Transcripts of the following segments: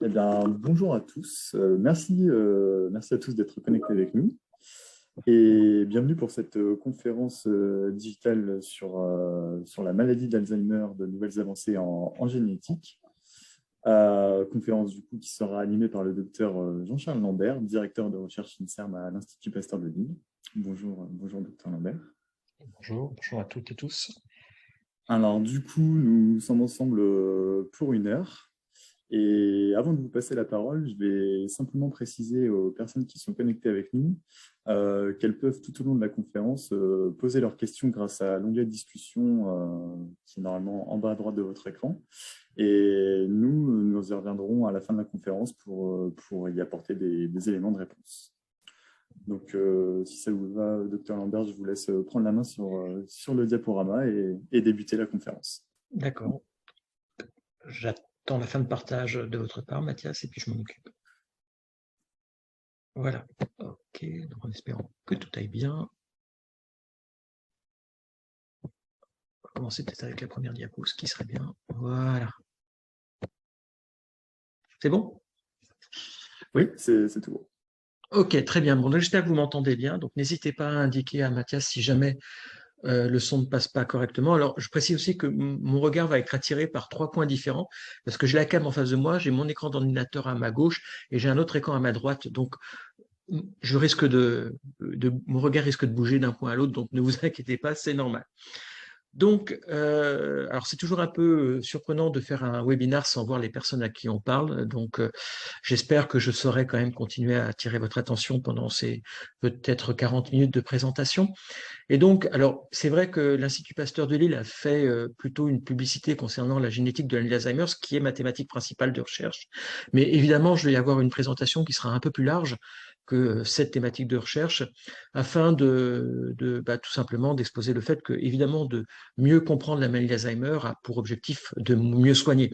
Eh bien, bonjour à tous. Merci à tous d'être connectés avec nous et bienvenue pour cette conférence digitale sur la maladie d'Alzheimer, de nouvelles avancées en génétique. Conférence du coup qui sera animée par le docteur Jean-Charles Lambert, directeur de recherche INSERM à l'Institut Pasteur de Lille. Bonjour docteur Lambert. Bonjour à toutes et tous. Alors du coup, nous sommes ensemble pour 1 heure. Et avant de vous passer la parole, je vais simplement préciser aux personnes qui sont connectées avec nous qu'elles peuvent tout au long de la conférence poser leurs questions grâce à l'onglet de discussion qui est normalement en bas à droite de votre écran. Et nous y reviendrons à la fin de la conférence pour y apporter des éléments de réponse. Donc, si ça vous va, docteur Lambert, je vous laisse prendre la main sur le diaporama et débuter la conférence. D'accord. J'attends la fin de partage de votre part, Mathias, et puis je m'en occupe. Voilà. OK, donc en espérant que tout aille bien. On va commencer peut-être avec la première diapo, ce qui serait bien. Voilà. C'est bon? Oui, c'est tout bon. OK, très bien. Bon, j'espère que vous m'entendez bien. Donc, n'hésitez pas à indiquer à Mathias si jamais le son ne passe pas correctement. Alors, je précise aussi que mon regard va être attiré par 3 points différents, parce que j'ai la cam en face de moi, j'ai mon écran d'ordinateur à ma gauche et j'ai un autre écran à ma droite. Donc, je risque mon regard risque de bouger d'un point à l'autre, donc ne vous inquiétez pas, c'est normal. Donc, alors c'est toujours un peu surprenant de faire un webinar sans voir les personnes à qui on parle, donc j'espère que je saurai quand même continuer à attirer votre attention pendant ces peut-être 40 minutes de présentation. Et donc, alors, c'est vrai que l'Institut Pasteur de Lille a fait plutôt une publicité concernant la génétique de l'Alzheimer, ce qui est ma thématique principale de recherche. Mais évidemment, je vais y avoir une présentation qui sera un peu plus large que cette thématique de recherche, afin tout simplement d'exposer le fait que, évidemment, de mieux comprendre la maladie d'Alzheimer a pour objectif de mieux soigner.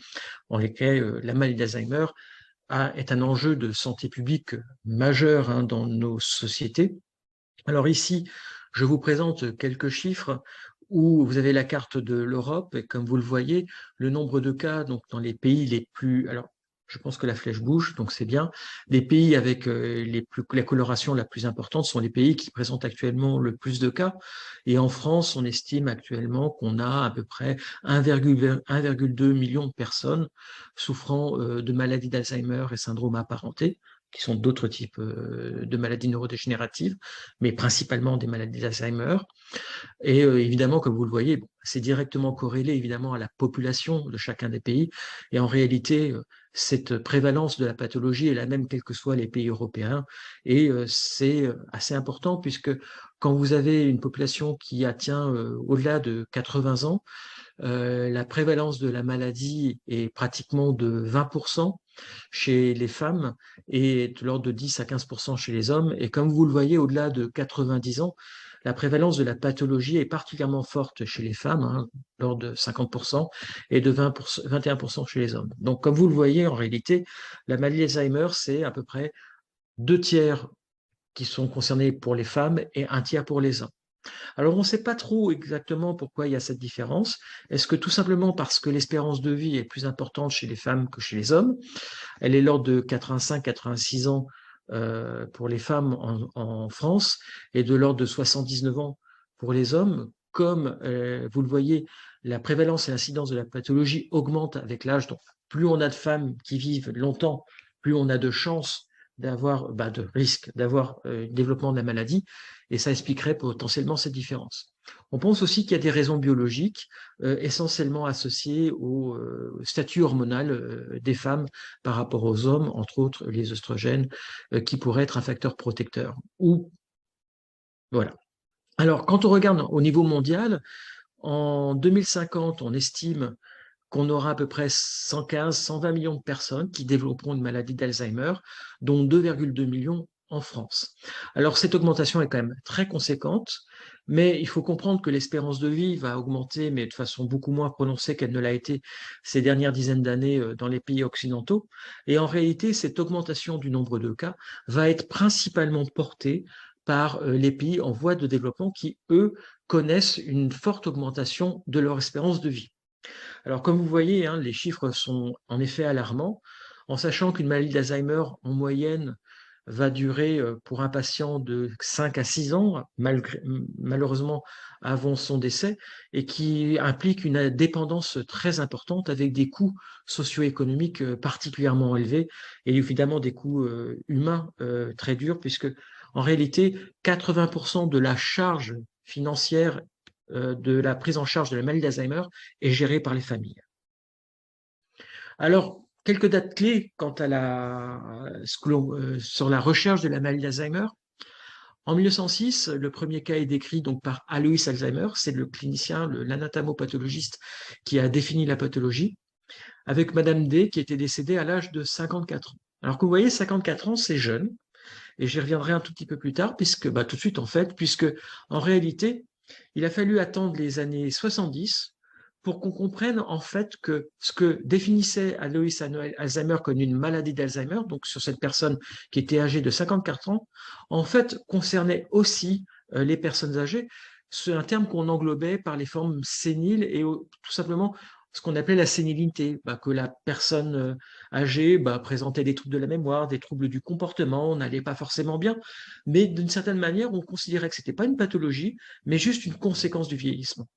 En lesquels la maladie d'Alzheimer est un enjeu de santé publique majeur dans nos sociétés. Alors ici, je vous présente quelques chiffres où vous avez la carte de l'Europe et comme vous le voyez, le nombre de cas donc dans les pays les plus... Alors, je pense que la flèche bouge, donc c'est bien. Les pays avec la coloration la plus importante sont les pays qui présentent actuellement le plus de cas. Et en France, on estime actuellement qu'on a à peu près 1,2 million de personnes souffrant de maladies d'Alzheimer et syndrome apparenté, qui sont d'autres types de maladies neurodégénératives, mais principalement des maladies d'Alzheimer. Et évidemment, comme vous le voyez, c'est directement corrélé évidemment à la population de chacun des pays. Et en réalité, cette prévalence de la pathologie est la même quels que soient les pays européens. Et c'est assez important puisque quand vous avez une population qui atteint au-delà de 80 ans, la prévalence de la maladie est pratiquement de 20% chez les femmes et de l'ordre de 10 à 15% chez les hommes. Et comme vous le voyez, au-delà de 90 ans, la prévalence de la pathologie est particulièrement forte chez les femmes, l'ordre de 50%, et de 21% chez les hommes. Donc, comme vous le voyez, en réalité, la maladie d'Alzheimer, c'est à peu près 2 tiers qui sont concernés pour les femmes et 1 tiers pour les hommes. Alors, on ne sait pas trop exactement pourquoi il y a cette différence. Est-ce que tout simplement parce que l'espérance de vie est plus importante chez les femmes que chez les hommes? Elle est l'ordre de 85-86 ans pour les femmes en France et de l'ordre de 79 ans pour les hommes. Comme vous le voyez, la prévalence et l'incidence de la pathologie augmente avec l'âge. Donc, plus on a de femmes qui vivent longtemps, plus on a de chances de risque d'avoir développement de la maladie, et ça expliquerait potentiellement cette différence. On pense aussi qu'il y a des raisons biologiques essentiellement associées au statut hormonal des femmes par rapport aux hommes, entre autres les œstrogènes, qui pourraient être un facteur protecteur. Voilà. Alors, quand on regarde au niveau mondial, en 2050, on estime qu'on aura à peu près 115-120 millions de personnes qui développeront une maladie d'Alzheimer, dont 2,2 millions en France. Alors cette augmentation est quand même très conséquente, mais il faut comprendre que l'espérance de vie va augmenter, mais de façon beaucoup moins prononcée qu'elle ne l'a été ces dernières dizaines d'années dans les pays occidentaux. Et en réalité, cette augmentation du nombre de cas va être principalement portée par les pays en voie de développement qui, eux, connaissent une forte augmentation de leur espérance de vie. Alors, comme vous voyez, les chiffres sont en effet alarmants. en sachant qu'une maladie d'Alzheimer, en moyenne, va durer pour un patient de 5 à 6 ans, malheureusement avant son décès, et qui implique une dépendance très importante avec des coûts socio-économiques particulièrement élevés et évidemment des coûts humains très durs, puisque en réalité, 80% de la charge financière de la prise en charge de la maladie d'Alzheimer est gérée par les familles. Alors, quelques dates clés quant à sur la recherche de la maladie d'Alzheimer. En 1906, le premier cas est décrit donc par Alois Alzheimer, c'est le clinicien, l'anatomopathologiste qui a défini la pathologie, avec Madame D qui était décédée à l'âge de 54 ans. Alors que vous voyez, 54 ans, c'est jeune, et j'y reviendrai un tout petit peu plus tard, puisque tout de suite en fait, puisque en réalité, il a fallu attendre les années 70 pour qu'on comprenne en fait que ce que définissait Alois Alzheimer comme une maladie d'Alzheimer, donc sur cette personne qui était âgée de 54 ans, en fait concernait aussi les personnes âgées. C'est un terme qu'on englobait par les formes séniles et tout simplement ce qu'on appelait la sénilité, que la personne âgée présentait des troubles de la mémoire, des troubles du comportement, n'allait pas forcément bien, mais d'une certaine manière, on considérait que ce n'était pas une pathologie, mais juste une conséquence du vieillissement.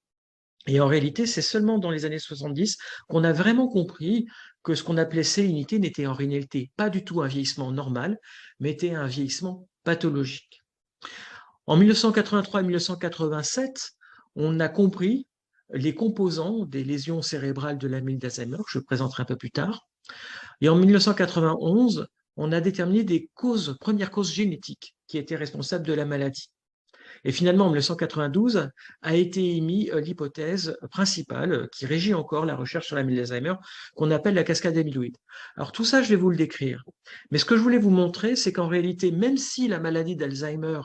Et en réalité, c'est seulement dans les années 70 qu'on a vraiment compris que ce qu'on appelait sénilité n'était en réalité pas du tout un vieillissement normal, mais était un vieillissement pathologique. En 1983 et 1987, on a compris les composants des lésions cérébrales de la maladie d'Alzheimer, que je présenterai un peu plus tard. Et en 1991, on a déterminé des premières causes génétiques qui étaient responsables de la maladie. Et finalement, en 1992, a été émise l'hypothèse principale qui régit encore la recherche sur la maladie d'Alzheimer, qu'on appelle la cascade amyloïde. Alors tout ça, je vais vous le décrire. Mais ce que je voulais vous montrer, c'est qu'en réalité, même si la maladie d'Alzheimer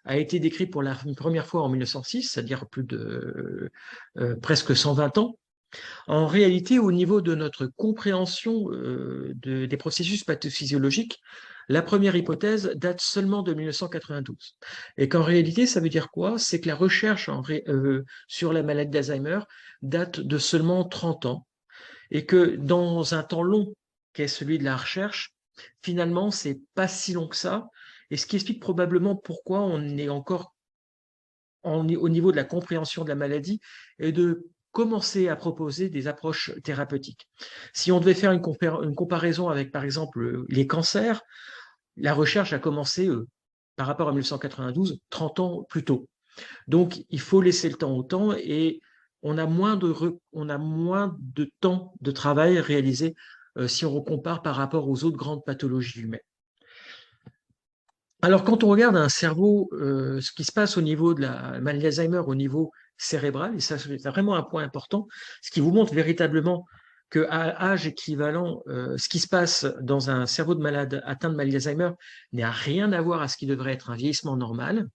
a été décrite pour la première fois en 1906, c'est-à-dire plus de presque 120 ans, en réalité, au niveau de notre compréhension des processus pathophysiologiques, la première hypothèse date seulement de 1992. Et qu'en réalité, ça veut dire quoi? C'est que la recherche sur la maladie d'Alzheimer date de seulement 30 ans et que dans un temps long qu'est celui de la recherche, finalement, c'est pas si long que ça. Et ce qui explique probablement pourquoi on est encore au niveau de la compréhension de la maladie et de commencer à proposer des approches thérapeutiques. Si on devait faire une comparaison avec, par exemple, les cancers, la recherche a commencé, par rapport à 1992, 30 ans plus tôt. Donc, il faut laisser le temps au temps et on a moins de temps de travail réalisé si on compare par rapport aux autres grandes pathologies humaines. Alors, quand on regarde un cerveau, ce qui se passe au niveau de la maladie d'Alzheimer, au niveau cérébral, et ça c'est vraiment un point important, ce qui vous montre véritablement qu'à âge équivalent, ce qui se passe dans un cerveau de malade atteint de maladie d'Alzheimer n'a rien à voir à ce qui devrait être un vieillissement normal.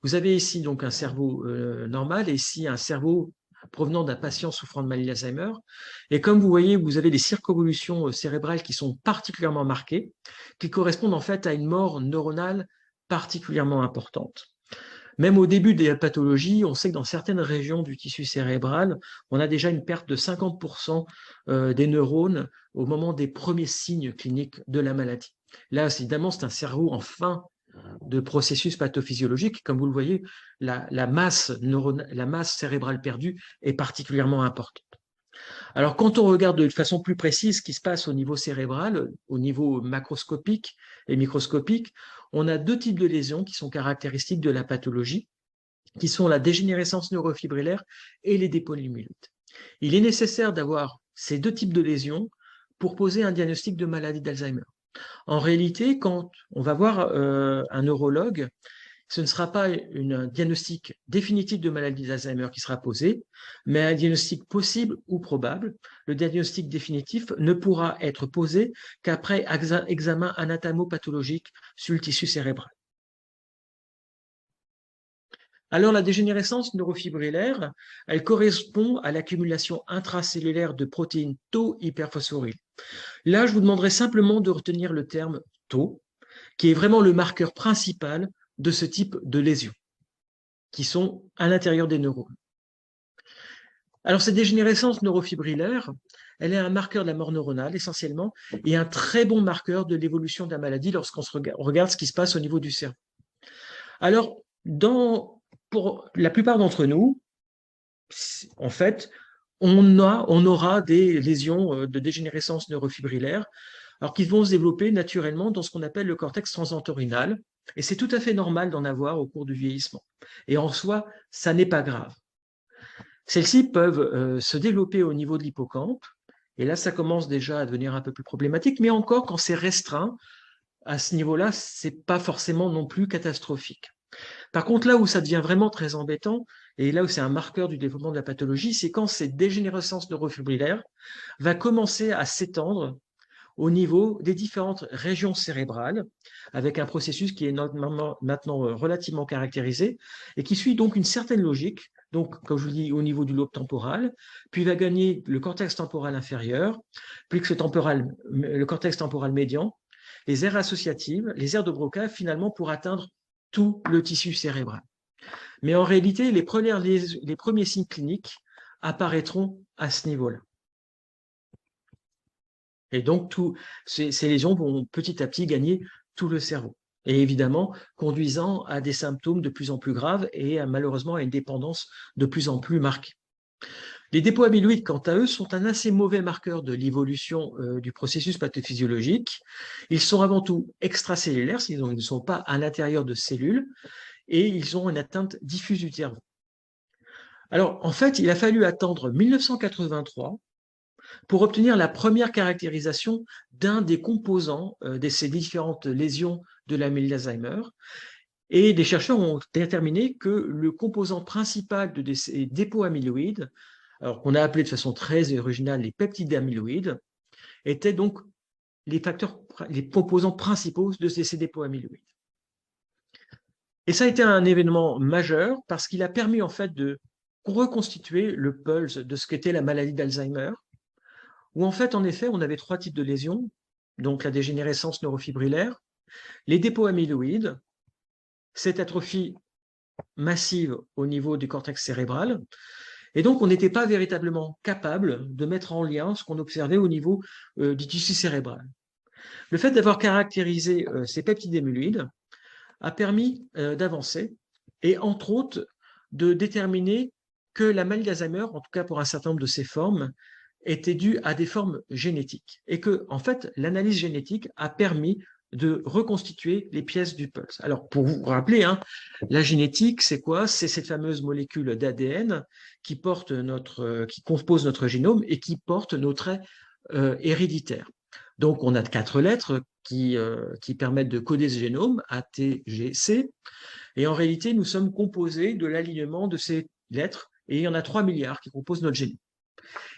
Vous avez ici donc un cerveau normal et ici un cerveau provenant d'un patient souffrant de maladie d'Alzheimer. Et comme vous voyez, vous avez des circonvolutions cérébrales qui sont particulièrement marquées, qui correspondent en fait à une mort neuronale particulièrement importante. Même au début des pathologies, on sait que dans certaines régions du tissu cérébral, on a déjà une perte de 50% des neurones au moment des premiers signes cliniques de la maladie. Là, évidemment, c'est un cerveau en fin de processus pathophysiologiques. Comme vous le voyez, la masse cérébrale perdue est particulièrement importante. Alors, quand on regarde de façon plus précise ce qui se passe au niveau cérébral, au niveau macroscopique et microscopique, on a deux types de lésions qui sont caractéristiques de la pathologie, qui sont la dégénérescence neurofibrillaire et les dépolymyélites. Il est nécessaire d'avoir ces deux types de lésions pour poser un diagnostic de maladie d'Alzheimer. En réalité, quand on va voir un neurologue, ce ne sera pas un diagnostic définitif de maladie d'Alzheimer qui sera posé, mais un diagnostic possible ou probable. Le diagnostic définitif ne pourra être posé qu'après examen anatomopathologique sur le tissu cérébral. Alors, la dégénérescence neurofibrillaire, elle correspond à l'accumulation intracellulaire de protéines tau hyperphosphoryles. Là, je vous demanderai simplement de retenir le terme tau, qui est vraiment le marqueur principal de ce type de lésions, qui sont à l'intérieur des neurones. Alors, cette dégénérescence neurofibrillaire, elle est un marqueur de la mort neuronale essentiellement et un très bon marqueur de l'évolution de la maladie lorsqu'on regarde ce qui se passe au niveau du cerveau. Alors, pour la plupart d'entre nous, en fait, on aura des lésions de dégénérescence neurofibrillaire, alors qui vont se développer naturellement dans ce qu'on appelle le cortex transentorhinal, et c'est tout à fait normal d'en avoir au cours du vieillissement. Et en soi, ça n'est pas grave. Celles-ci peuvent se développer au niveau de l'hippocampe, et là, ça commence déjà à devenir un peu plus problématique, mais encore quand c'est restreint, à ce niveau-là, c'est pas forcément non plus catastrophique. Par contre, là où ça devient vraiment très embêtant, et là où c'est un marqueur du développement de la pathologie, c'est quand cette dégénérescence neurofibrillaire va commencer à s'étendre au niveau des différentes régions cérébrales, avec un processus qui est maintenant relativement caractérisé et qui suit donc une certaine logique. Donc, comme je vous dis, au niveau du lobe temporal, puis va gagner le cortex temporal inférieur, puis le cortex temporal médian, les aires associatives, les aires de Broca, finalement pour atteindre tout le tissu cérébral. Mais en réalité, les premiers signes cliniques apparaîtront à ce niveau-là. Et donc, ces lésions vont petit à petit gagner tout le cerveau. Et évidemment, conduisant à des symptômes de plus en plus graves et malheureusement à une dépendance de plus en plus marquée. Les dépôts amyloïdes, quant à eux, sont un assez mauvais marqueur de l'évolution du processus pathophysiologique. Ils sont avant tout extracellulaires, ils ne sont pas à l'intérieur de cellules, et ils ont une atteinte diffuse du cerveau. Alors, en fait, il a fallu attendre 1983 pour obtenir la première caractérisation d'un des composants de ces différentes lésions de la maladie d'Alzheimer. Et des chercheurs ont déterminé que le composant principal de ces dépôts amyloïdes, alors qu'on a appelé de façon très originale les peptides amyloïdes, étaient donc les composants principaux de ces dépôts amyloïdes. Et ça a été un événement majeur parce qu'il a permis en fait de reconstituer le pulse de ce qu'était la maladie d'Alzheimer, où en fait, en effet, on avait 3 types de lésions, donc la dégénérescence neurofibrillaire, les dépôts amyloïdes, cette atrophie massive au niveau du cortex cérébral, et donc on n'était pas véritablement capable de mettre en lien ce qu'on observait au niveau du tissu cérébral. Le fait d'avoir caractérisé ces peptides amyloïdes a permis d'avancer et entre autres de déterminer que la maladie d'Alzheimer, en tout cas pour un certain nombre de ses formes, était due à des formes génétiques et que, en fait, l'analyse génétique a permis de reconstituer les pièces du pulse. Alors, pour vous rappeler, hein, la génétique, c'est quoi? C'est cette fameuse molécule d'ADN qui compose notre génome et qui porte nos traits héréditaires. Donc, on a 4 lettres qui permettent de coder ce génome, A, T, G, C. Et en réalité, nous sommes composés de l'alignement de ces lettres et il y en a 3 milliards qui composent notre génome.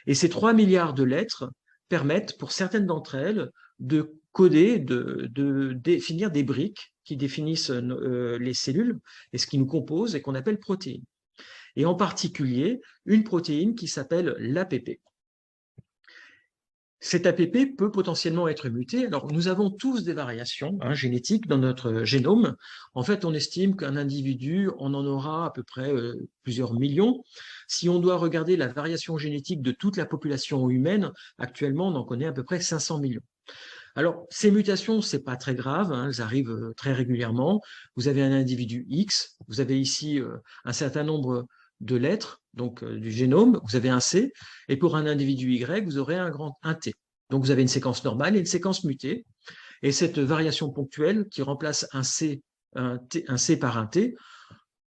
Et ces 3 milliards de lettres permettent, pour certaines d'entre elles, de coder, de définir des briques qui définissent les cellules et ce qui nous compose et qu'on appelle protéines. Et en particulier, une protéine qui s'appelle l'APP. Cet APP peut potentiellement être muté. Alors, nous avons tous des variations génétiques dans notre génome. En fait, on estime qu'un individu, on en aura à peu près plusieurs millions. Si on doit regarder la variation génétique de toute la population humaine, actuellement, on en connaît à peu près 500 millions. Alors, ces mutations, c'est pas très grave, elles arrivent très régulièrement. Vous avez un individu X, vous avez ici un certain nombre de lettres, donc du génome, vous avez un C, et pour un individu Y, vous aurez un T. Donc vous avez une séquence normale et une séquence mutée, et cette variation ponctuelle qui remplace un C par un T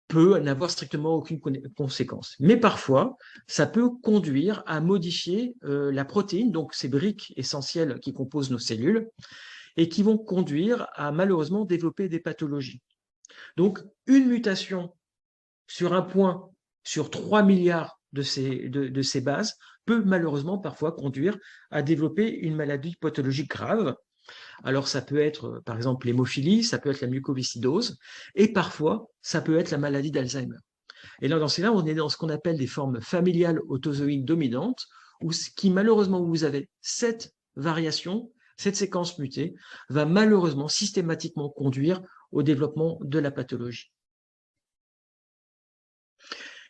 peut n'avoir strictement aucune conséquence. Mais parfois, ça peut conduire à modifier la protéine, donc ces briques essentielles qui composent nos cellules, et qui vont conduire à malheureusement développer des pathologies. Donc, une mutation sur un point sur 3 milliards de ces bases peut malheureusement parfois conduire à développer une maladie pathologique grave. Alors, ça peut être, par exemple, l'hémophilie, ça peut être la mucoviscidose, et parfois, ça peut être la maladie d'Alzheimer. Et là, dans ces cas, on est dans ce qu'on appelle des formes familiales autozoïques dominantes, qui, malheureusement, où vous avez cette variation, cette séquence mutée, va malheureusement systématiquement conduire au développement de la pathologie.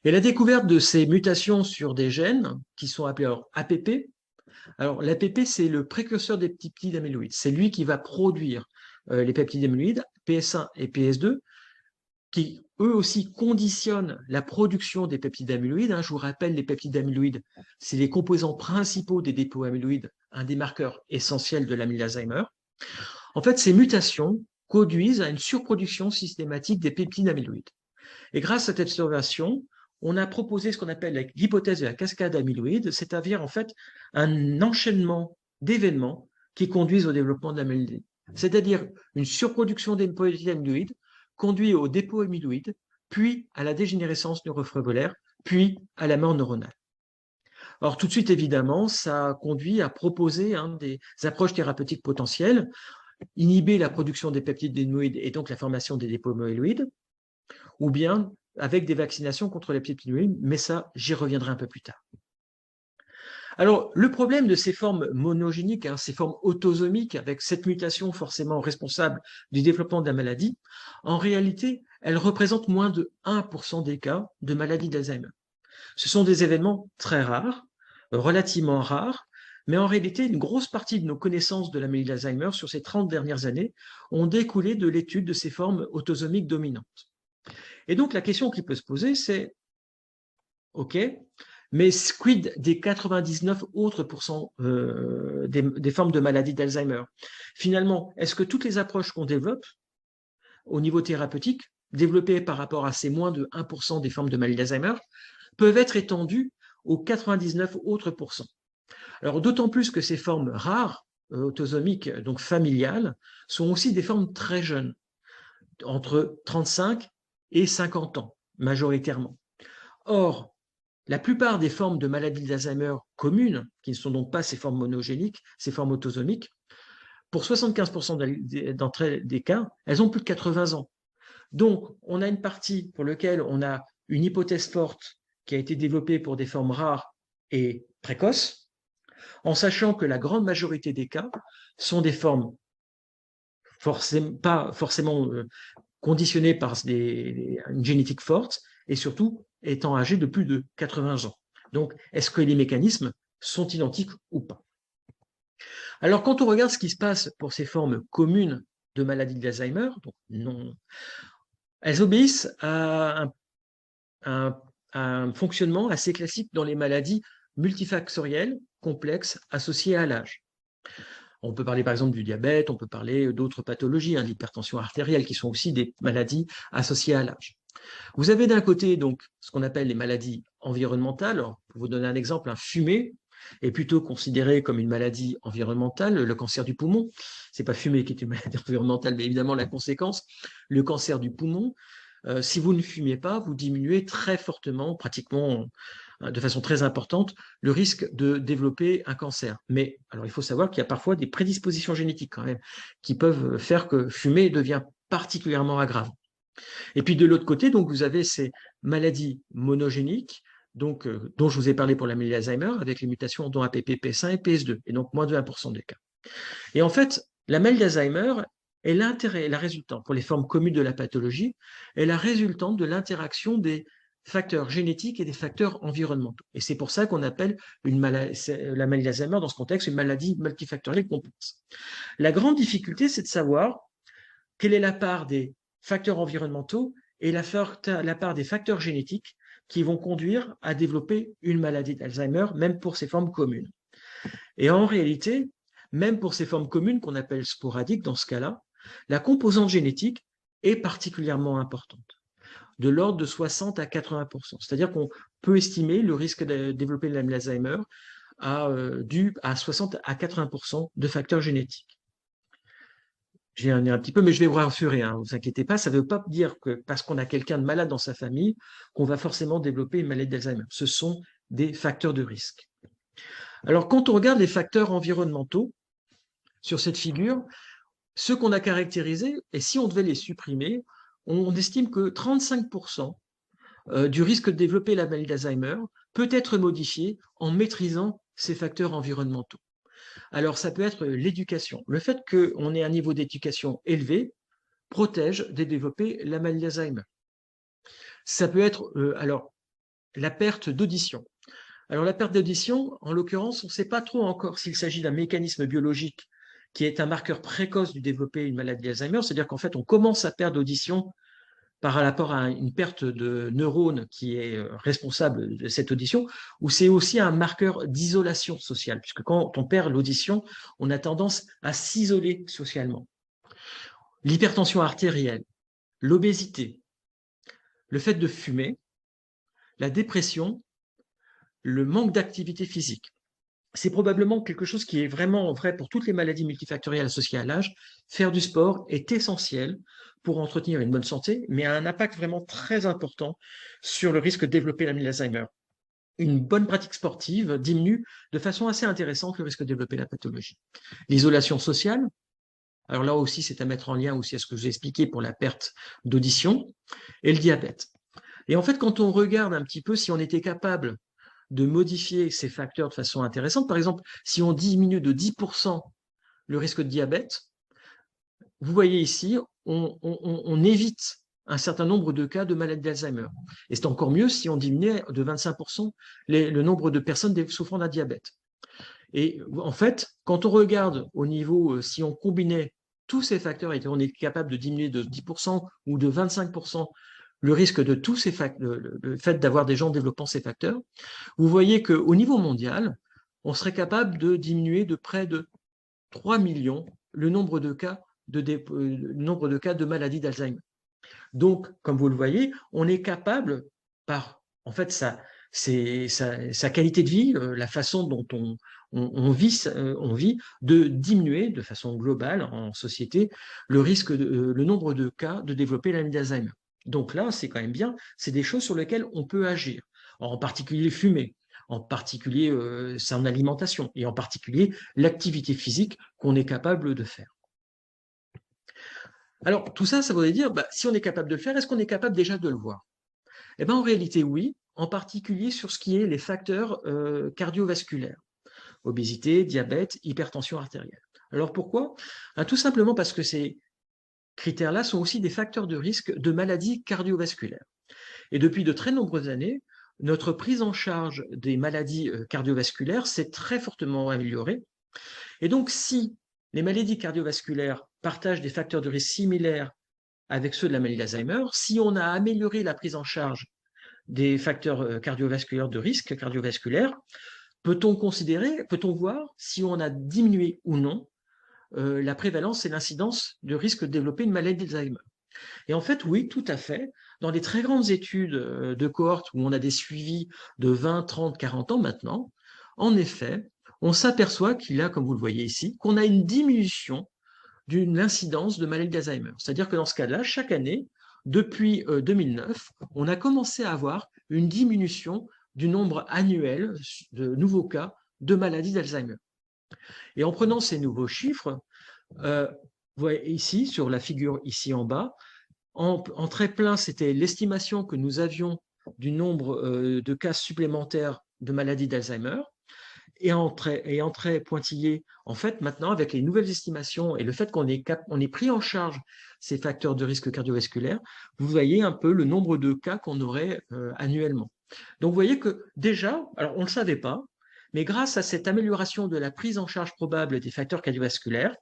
Et la découverte de ces mutations sur des gènes, qui sont appelés alors APP, Alors, l'APP, c'est le précurseur des peptides amyloïdes. C'est lui qui va produire les peptides amyloïdes, PS1 et PS2, qui eux aussi conditionnent la production des peptides amyloïdes. Je vous rappelle, les peptides amyloïdes, c'est les composants principaux des dépôts amyloïdes, un des marqueurs essentiels de l'amyloïde d'Alzheimer. En fait, ces mutations conduisent à une surproduction systématique des peptides amyloïdes. Et grâce à cette observation, on a proposé ce qu'on appelle l'hypothèse de la cascade amyloïde, c'est-à-dire en fait un enchaînement d'événements qui conduisent au développement de l'amyloïde. C'est-à-dire une surproduction des peptides amyloïdes conduit au dépôt amyloïde, puis à la dégénérescence neurofibrillare, puis à la mort neuronale. Or, tout de suite, évidemment, ça conduit à proposer des approches thérapeutiques potentielles, inhiber la production des peptides amyloïdes et donc la formation des dépôts amyloïdes, ou bien avec des vaccinations contre les peptides amyloïdes, mais ça, j'y reviendrai un peu plus tard. Alors, le problème de ces formes monogéniques, ces formes autosomiques, avec cette mutation forcément responsable du développement de la maladie, en réalité, elles représentent moins de 1% des cas de maladie d'Alzheimer. Ce sont des événements très rares, relativement rares, mais en réalité, une grosse partie de nos connaissances de la maladie d'Alzheimer sur ces 30 dernières années ont découlé de l'étude de ces formes autosomiques dominantes. Et donc, la question qui peut se poser, c'est, OK, mais quid des 99 autres des formes de maladie d'Alzheimer? Finalement, est-ce que toutes les approches qu'on développe au niveau thérapeutique, développées par rapport à ces moins de 1% des formes de maladie d'Alzheimer, peuvent être étendues aux 99 autres pourcents? Alors, d'autant plus que ces formes rares, autosomiques, donc familiales, sont aussi des formes très jeunes, entre 35 et 50 ans, majoritairement. Or, la plupart des formes de maladie d'Alzheimer communes, qui ne sont donc pas ces formes monogéniques, ces formes autosomiques, pour 75% d'entre elles des cas, elles ont plus de 80 ans. Donc, on a une partie pour laquelle on a une hypothèse forte qui a été développée pour des formes rares et précoces, en sachant que la grande majorité des cas sont des formes pas forcément conditionnées par une génétique forte et surtout étant âgées de plus de 80 ans. Donc, est-ce que les mécanismes sont identiques ou pas? Alors, quand on regarde ce qui se passe pour ces formes communes de maladie d'Alzheimer, donc non, elles obéissent à un fonctionnement assez classique dans les maladies multifactorielles complexes associées à l'âge. On peut parler par exemple du diabète, on peut parler d'autres pathologies, l'hypertension artérielle, qui sont aussi des maladies associées à l'âge. Vous avez d'un côté donc ce qu'on appelle les maladies environnementales. Alors, pour vous donner un exemple, fumer est plutôt considéré comme une maladie environnementale, le cancer du poumon. Ce n'est pas fumer qui est une maladie environnementale, mais évidemment la conséquence, le cancer du poumon. Si vous ne fumiez pas, vous diminuez très fortement, pratiquement de façon très importante, le risque de développer un cancer. Mais alors, il faut savoir qu'il y a parfois des prédispositions génétiques quand même qui peuvent faire que fumer devient particulièrement aggravant. Et puis de l'autre côté, donc, vous avez ces maladies monogéniques, donc, dont je vous ai parlé pour la maladie d'Alzheimer, avec les mutations dont APP, PS1 et PS2, et donc moins de 1% des cas. Et en fait, la maladie d'Alzheimer est la résultante, pour les formes communes de la pathologie, est la résultante de l'interaction des facteurs génétiques et des facteurs environnementaux. Et c'est pour ça qu'on appelle la maladie d'Alzheimer, dans ce contexte, une maladie multifactorielle complexe. La grande difficulté, c'est de savoir quelle est la part des facteurs environnementaux et la part des facteurs génétiques qui vont conduire à développer une maladie d'Alzheimer, même pour ces formes communes. Et en réalité, même pour ces formes communes qu'on appelle sporadiques, dans ce cas-là, la composante génétique est particulièrement importante, de l'ordre de 60 à 80%. C'est-à-dire qu'on peut estimer le risque de développer la maladie d'Alzheimer dû à 60 à 80% de facteurs génétiques. J'ai un petit peu, mais je vais vous rassurer, ne vous inquiétez pas, ça ne veut pas dire que parce qu'on a quelqu'un de malade dans sa famille, qu'on va forcément développer une maladie d'Alzheimer. Ce sont des facteurs de risque. Alors, quand on regarde les facteurs environnementaux sur cette figure, ceux qu'on a caractérisés, et si on devait les supprimer, on estime que 35% du risque de développer la maladie d'Alzheimer peut être modifié en maîtrisant ces facteurs environnementaux. Alors, ça peut être l'éducation. Le fait qu'on ait un niveau d'éducation élevé protège de développer la maladie d'Alzheimer. Ça peut être, alors, la perte d'audition. Alors, la perte d'audition, en l'occurrence, on ne sait pas trop encore s'il s'agit d'un mécanisme biologique qui est un marqueur précoce du développer une maladie d'Alzheimer, c'est-à-dire qu'en fait, on commence à perdre l'audition par rapport à une perte de neurones qui est responsable de cette audition, ou c'est aussi un marqueur d'isolation sociale, puisque quand on perd l'audition, on a tendance à s'isoler socialement. L'hypertension artérielle, l'obésité, le fait de fumer, la dépression, le manque d'activité physique. C'est probablement quelque chose qui est vraiment vrai pour toutes les maladies multifactorielles associées à l'âge. Faire du sport est essentiel pour entretenir une bonne santé, mais a un impact vraiment très important sur le risque de développer la maladie d'Alzheimer. Une bonne pratique sportive diminue de façon assez intéressante le risque de développer la pathologie. L'isolation sociale, alors là aussi c'est à mettre en lien aussi à ce que je vous ai expliqué pour la perte d'audition, et le diabète. Et en fait, quand on regarde un petit peu si on était capable de modifier ces facteurs de façon intéressante. Par exemple, si on diminue de 10% le risque de diabète, vous voyez ici, on évite un certain nombre de cas de maladie d'Alzheimer. Et c'est encore mieux si on diminuait de 25% le nombre de personnes souffrant d'un diabète. Et en fait, quand on regarde au niveau, si on combinait tous ces facteurs et qu'on est capable de diminuer de 10% ou de 25% le risque de tous ces facteurs, le fait d'avoir des gens développant ces facteurs, vous voyez qu'au niveau mondial, on serait capable de diminuer de près de 3 millions le nombre de cas de maladie d'Alzheimer. Donc, comme vous le voyez, on est capable, par en fait sa qualité de vie, la façon dont on vit, de diminuer de façon globale en société le nombre de cas de développer la maladie d'Alzheimer. Donc là, c'est quand même bien, c'est des choses sur lesquelles on peut agir, en particulier fumer, en particulier son alimentation et en particulier l'activité physique qu'on est capable de faire. Alors, tout ça, ça voudrait dire, si on est capable de le faire, est-ce qu'on est capable déjà de le voir? Eh bien, en réalité, oui, en particulier sur ce qui est les facteurs cardiovasculaires, obésité, diabète, hypertension artérielle. Alors pourquoi? Tout simplement parce que ces critères-là sont aussi des facteurs de risque de maladies cardiovasculaires. Et depuis de très nombreuses années, notre prise en charge des maladies cardiovasculaires s'est très fortement améliorée. Et donc, si les maladies cardiovasculaires partagent des facteurs de risque similaires avec ceux de la maladie d'Alzheimer, si on a amélioré la prise en charge des facteurs cardiovasculaires de risque cardiovasculaire, peut-on voir si on a diminué ou non la prévalence et l'incidence de risque de développer une maladie d'Alzheimer? Et en fait, oui, tout à fait. Dans les très grandes études de cohorte où on a des suivis de 20, 30, 40 ans maintenant, en effet, on s'aperçoit qu'il y a, comme vous le voyez ici, qu'on a une diminution d'une incidence de maladie d'Alzheimer. C'est-à-dire que dans ce cas-là, chaque année, depuis 2009, on a commencé à avoir une diminution du nombre annuel de nouveaux cas de maladie d'Alzheimer. Et en prenant ces nouveaux chiffres, vous voyez ici, sur la figure ici en bas, en très plein, c'était l'estimation que nous avions du nombre de cas supplémentaires de maladie d'Alzheimer. Et en très pointillé, en fait, maintenant, avec les nouvelles estimations et le fait qu'on ait pris en charge ces facteurs de risque cardiovasculaire, vous voyez un peu le nombre de cas qu'on aurait annuellement. Donc, vous voyez que déjà, alors on ne le savait pas, mais grâce à cette amélioration de la prise en charge probable des facteurs cardiovasculaires,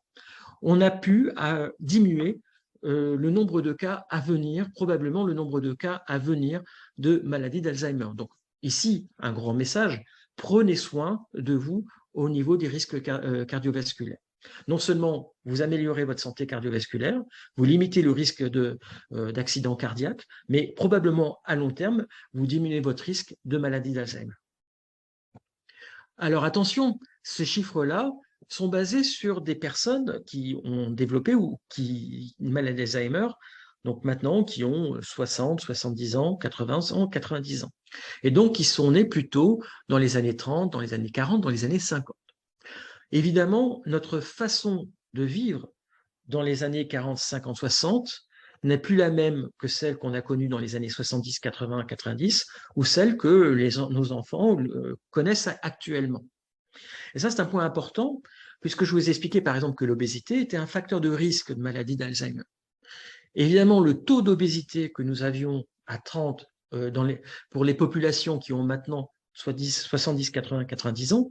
on a pu diminuer le nombre de cas à venir, probablement le nombre de cas à venir de maladie d'Alzheimer. Donc, ici, un grand message, prenez soin de vous au niveau des risques cardiovasculaires. Non seulement vous améliorez votre santé cardiovasculaire, vous limitez le risque d'accident cardiaque, mais probablement à long terme, vous diminuez votre risque de maladie d'Alzheimer. Alors attention, ces chiffres-là sont basés sur des personnes qui ont développé une maladie d'Alzheimer, donc maintenant qui ont 60, 70 ans, 80 ans, 90 ans. Et donc qui sont nés plutôt dans les années 30, dans les années 40, dans les années 50. Évidemment, notre façon de vivre dans les années 40, 50, 60 n'est plus la même que celle qu'on a connue dans les années 70, 80, 90, ou celle que nos enfants connaissent actuellement. Et ça, c'est un point important, puisque je vous ai expliqué, par exemple, que l'obésité était un facteur de risque de maladie d'Alzheimer. Évidemment, le taux d'obésité que nous avions à 30 pour les populations qui ont maintenant soit 70, 80, 90 ans,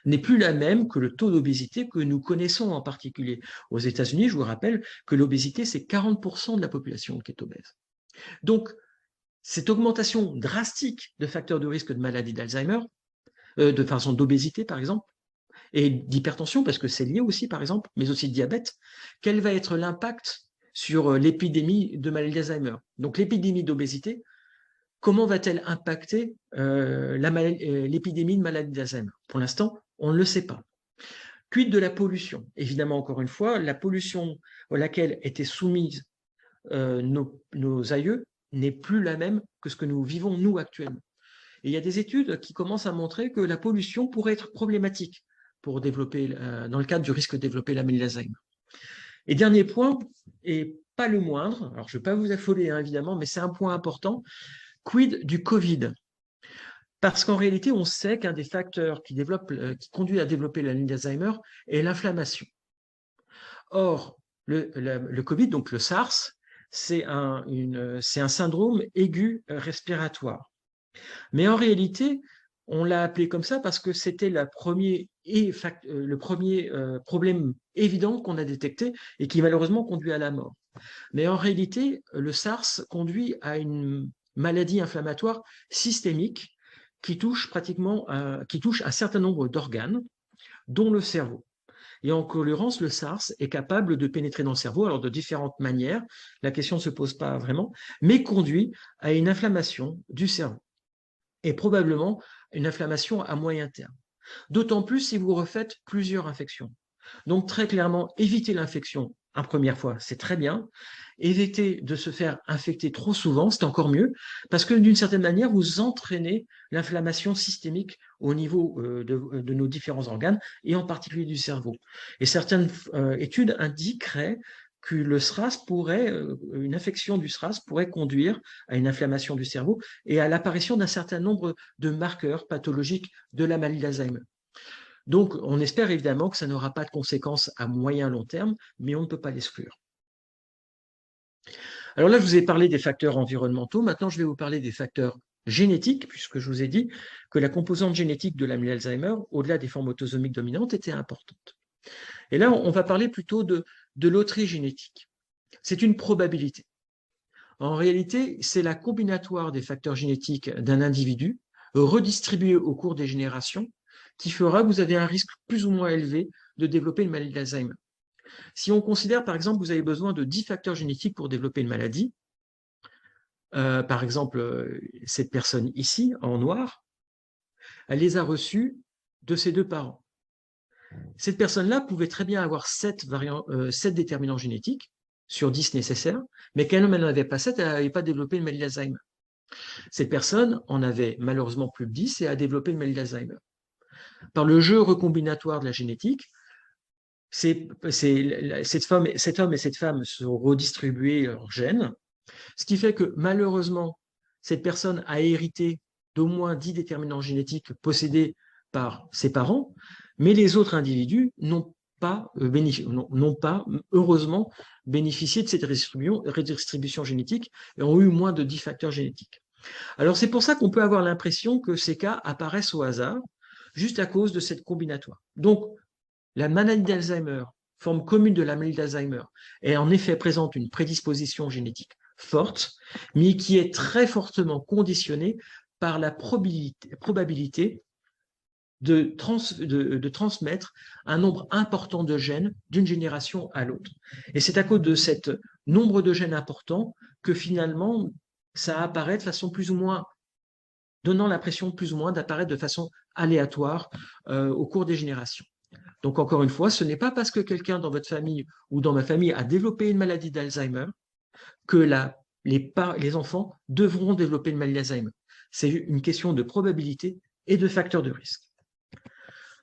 n'est plus la même que le taux d'obésité que nous connaissons en particulier aux États-Unis. Je vous rappelle que l'obésité, c'est 40% de la population qui est obèse. Donc, cette augmentation drastique de facteurs de risque de maladie d'Alzheimer, de façon d'obésité par exemple, et d'hypertension, parce que c'est lié aussi par exemple, mais aussi de diabète, quel va être l'impact sur l'épidémie de maladie d'Alzheimer? Donc l'épidémie d'obésité, comment va-t-elle impacter l'épidémie de maladie d'Alzheimer? Pour l'instant, on ne le sait pas. Quid de la pollution? Évidemment, encore une fois, la pollution à laquelle étaient soumises nos aïeux n'est plus la même que ce que nous vivons nous actuellement. Et il y a des études qui commencent à montrer que la pollution pourrait être problématique pour développer, dans le cadre du risque de développer la maladie d'Alzheimer. Et dernier point, et pas le moindre, alors je ne vais pas vous affoler évidemment, mais c'est un point important, quid du Covid? Parce qu'en réalité, on sait qu'un des facteurs qui conduit à développer la maladie d'Alzheimer est l'inflammation. Or, le Covid, donc le SARS, c'est un syndrome aigu respiratoire. Mais en réalité, on l'a appelé comme ça parce que c'était le premier problème évident qu'on a détecté et qui malheureusement conduit à la mort. Mais en réalité, le SARS conduit à une maladie inflammatoire systémique qui touche un certain nombre d'organes, dont le cerveau. Et en l'occurrence, le SARS est capable de pénétrer dans le cerveau, alors de différentes manières, la question ne se pose pas vraiment, mais conduit à une inflammation du cerveau, et probablement une inflammation à moyen terme. D'autant plus si vous refaites plusieurs infections. Donc très clairement, éviter l'infection une première fois, c'est très bien. Éviter de se faire infecter trop souvent, c'est encore mieux, parce que d'une certaine manière, vous entraînez l'inflammation systémique au niveau de nos différents organes, et en particulier du cerveau. Et certaines études indiqueraient que une infection du SRAS pourrait conduire à une inflammation du cerveau et à l'apparition d'un certain nombre de marqueurs pathologiques de la maladie d'Alzheimer. Donc, on espère évidemment que ça n'aura pas de conséquences à moyen long terme, mais on ne peut pas l'exclure. Alors là, je vous ai parlé des facteurs environnementaux. Maintenant, je vais vous parler des facteurs génétiques, puisque je vous ai dit que la composante génétique de la maladie d'Alzheimer, au-delà des formes autosomiques dominantes, était importante. Et là, on va parler plutôt de loterie génétique. C'est une probabilité. En réalité, c'est la combinatoire des facteurs génétiques d'un individu redistribués au cours des générations qui fera que vous avez un risque plus ou moins élevé de développer une maladie d'Alzheimer. Si on considère, par exemple, que vous avez besoin de 10 facteurs génétiques pour développer une maladie, par exemple, cette personne ici, en noir, elle les a reçus de ses deux parents. Cette personne-là pouvait très bien avoir 7 déterminants génétiques sur 10 nécessaires, mais quand elle n'en avait pas 7, elle n'avait pas développé une maladie d'Alzheimer. Cette personne en avait malheureusement plus de 10 et a développé une maladie d'Alzheimer. Par le jeu recombinatoire de la génétique, cet homme et cette femme se sont redistribués leurs gènes, ce qui fait que malheureusement, cette personne a hérité d'au moins 10 déterminants génétiques possédés par ses parents, mais les autres individus n'ont pas heureusement bénéficié de cette redistribution génétique et ont eu moins de 10 facteurs génétiques. Alors c'est pour ça qu'on peut avoir l'impression que ces cas apparaissent au hasard, juste à cause de cette combinatoire. Donc, la maladie d'Alzheimer, forme commune de la maladie d'Alzheimer, est en effet présente une prédisposition génétique forte, mais qui est très fortement conditionnée par la probabilité de transmettre un nombre important de gènes d'une génération à l'autre. Et c'est à cause de ce nombre de gènes important que finalement, ça apparaît de façon plus ou moins, donnant l'impression plus ou moins d'apparaître de façon aléatoire au cours des générations. Donc, encore une fois, ce n'est pas parce que quelqu'un dans votre famille ou dans ma famille a développé une maladie d'Alzheimer que les enfants devront développer une maladie d'Alzheimer. C'est une question de probabilité et de facteur de risque.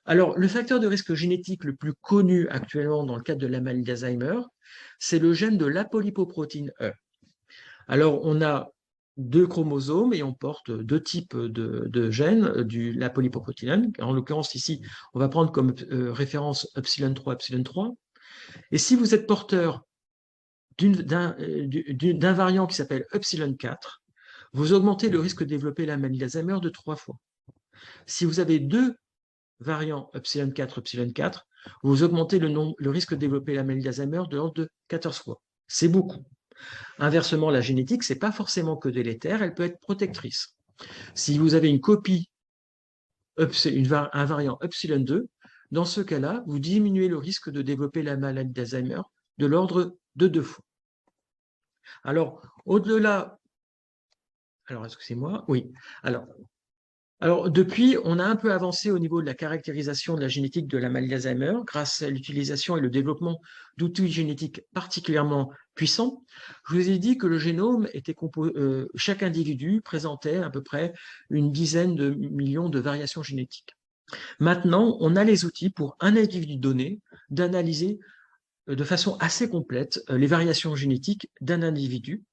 Alors, le facteur de risque génétique le plus connu actuellement dans le cadre de la maladie d'Alzheimer, c'est le gène de l'apolipoprotéine E. Alors, on a 2 chromosomes et on porte 2 types de gènes de l'apolipoprotéine. En l'occurrence, ici, on va prendre comme référence epsilon 3, epsilon 3. Et si vous êtes porteur d'un variant qui s'appelle epsilon 4, vous augmentez le risque de développer la maladie d'Alzheimer de 3 fois. Si vous avez deux variants epsilon 4, epsilon 4, vous augmentez le risque de développer la maladie d'Alzheimer de l'ordre de 14 fois. C'est beaucoup. Inversement, la génétique, ce n'est pas forcément que délétère, elle peut être protectrice. Si vous avez une copie, un variant epsilon 2, dans ce cas-là, vous diminuez le risque de développer la maladie d'Alzheimer de l'ordre de 2 fois. Alors, au-delà, alors excusez-moi, oui, alors, depuis, on a un peu avancé au niveau de la caractérisation de la génétique de la maladie d'Alzheimer grâce à l'utilisation et le développement d'outils génétiques particulièrement puissants. Je vous ai dit que le génome était chaque individu présentait à peu près une dizaine de millions de variations génétiques. Maintenant, on a les outils pour un individu donné d'analyser de façon assez complète les variations génétiques d'un individu.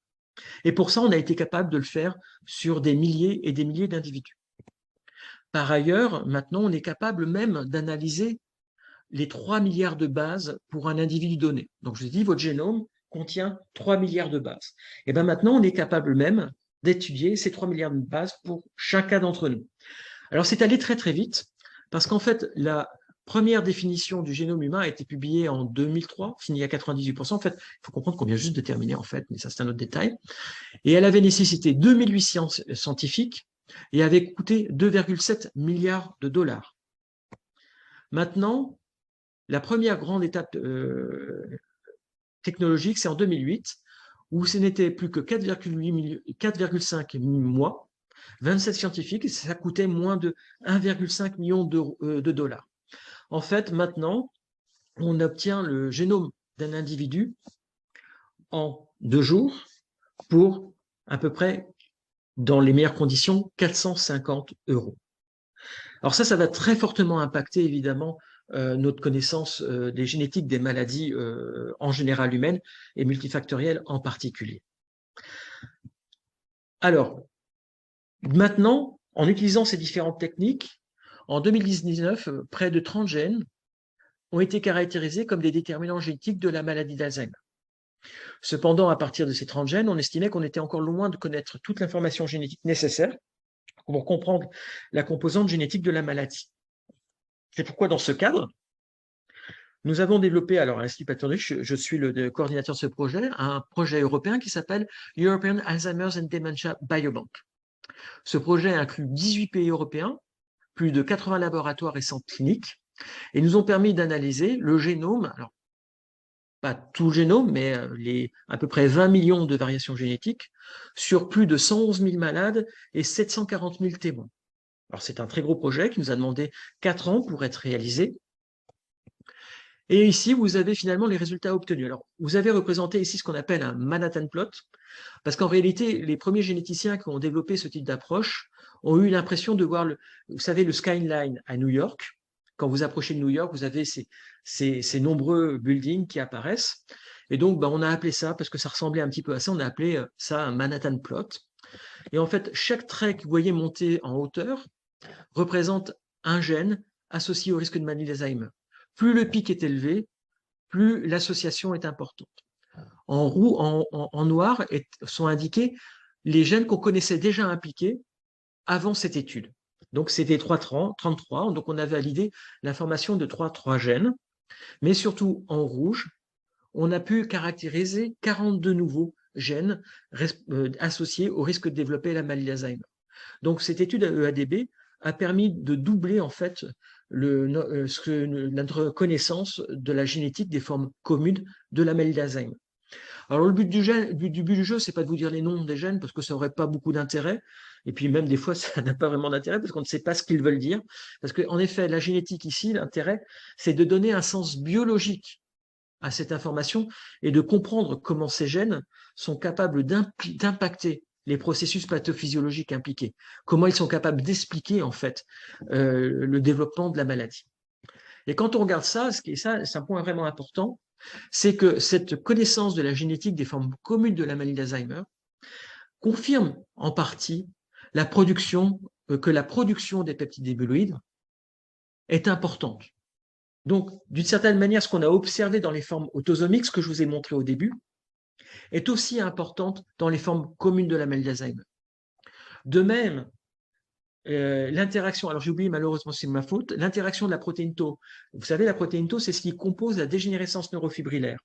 Et pour ça, on a été capable de le faire sur des milliers et des milliers d'individus. Par ailleurs, maintenant, on est capable même d'analyser les 3 milliards de bases pour un individu donné. Donc, je vous ai dit, votre génome contient 3 milliards de bases. Et bien maintenant, on est capable même d'étudier ces 3 milliards de bases pour chacun d'entre nous. Alors, c'est allé très, très vite, parce qu'en fait, la première définition du génome humain a été publiée en 2003, finie à 98%. En fait, il faut comprendre qu'on vient juste de terminer, en fait, mais ça, c'est un autre détail. Et elle avait nécessité 2800 scientifiques, et avait coûté 2,7 milliards de dollars. Maintenant, la première grande étape technologique, c'est en 2008, où ce n'était plus que 4,5 mois, 27 scientifiques, et ça coûtait moins de 1,5 million de dollars. En fait, maintenant, on obtient le génome d'un individu en 2 jours pour à peu près, dans les meilleures conditions, 450 €. Alors ça va très fortement impacter évidemment notre connaissance des génétiques des maladies en général humaines et multifactorielles en particulier. Alors, maintenant, en utilisant ces différentes techniques, en 2019, près de 30 gènes ont été caractérisés comme des déterminants génétiques de la maladie d'Alzheimer. Cependant, à partir de ces 30 gènes, on estimait qu'on était encore loin de connaître toute l'information génétique nécessaire pour comprendre la composante génétique de la maladie. C'est pourquoi, dans ce cadre, nous avons développé, alors à l'Institut Pasteur, je suis le coordinateur de ce projet, un projet européen qui s'appelle European Alzheimer's and Dementia Biobank. Ce projet inclut 18 pays européens, plus de 80 laboratoires et centres cliniques, et nous ont permis d'analyser le génome, alors pas tout le génome, mais à peu près 20 millions de variations génétiques sur plus de 111 000 malades et 740 000 témoins. Alors c'est un très gros projet qui nous a demandé 4 ans pour être réalisé. Et ici, vous avez finalement les résultats obtenus. Alors, vous avez représenté ici ce qu'on appelle un Manhattan plot, parce qu'en réalité, les premiers généticiens qui ont développé ce type d'approche ont eu l'impression de voir, vous savez, le skyline à New York. Quand vous approchez de New York, vous avez ces nombreux buildings qui apparaissent. Et donc, on a appelé ça, parce que ça ressemblait un petit peu à ça, on a appelé ça un Manhattan plot. Et en fait, chaque trait que vous voyez monter en hauteur représente un gène associé au risque de maladie d'Alzheimer. Plus le pic est élevé, plus l'association est importante. En noir sont indiqués les gènes qu'on connaissait déjà impliqués avant cette étude. Donc, c'était 33, donc on a validé l'information de 33 gènes, mais surtout en rouge, on a pu caractériser 42 nouveaux gènes associés au risque de développer la maladie d'Alzheimer. Donc, cette étude à EADB a permis de doubler en fait notre connaissance de la génétique des formes communes de la maladie d'Alzheimer. Alors le but du jeu, c'est pas de vous dire les noms des gènes parce que ça n'aurait pas beaucoup d'intérêt. Et puis même des fois, ça n'a pas vraiment d'intérêt parce qu'on ne sait pas ce qu'ils veulent dire. Parce qu'en effet, la génétique ici, l'intérêt, c'est de donner un sens biologique à cette information et de comprendre comment ces gènes sont capables d'impacter les processus pathophysiologiques impliqués, comment ils sont capables d'expliquer en fait le développement de la maladie. Et quand on regarde ça, c'est un point vraiment important, c'est que cette connaissance de la génétique des formes communes de la maladie d'Alzheimer confirme en partie que la production des peptides amyloïdes est importante. Donc, d'une certaine manière, ce qu'on a observé dans les formes autosomiques, ce que je vous ai montré au début, est aussi importante dans les formes communes de la maladie d'Alzheimer. De même, l'interaction, alors j'ai oublié malheureusement, c'est ma faute, l'interaction de la protéine Tau. Vous savez, la protéine Tau, c'est ce qui compose la dégénérescence neurofibrillaire.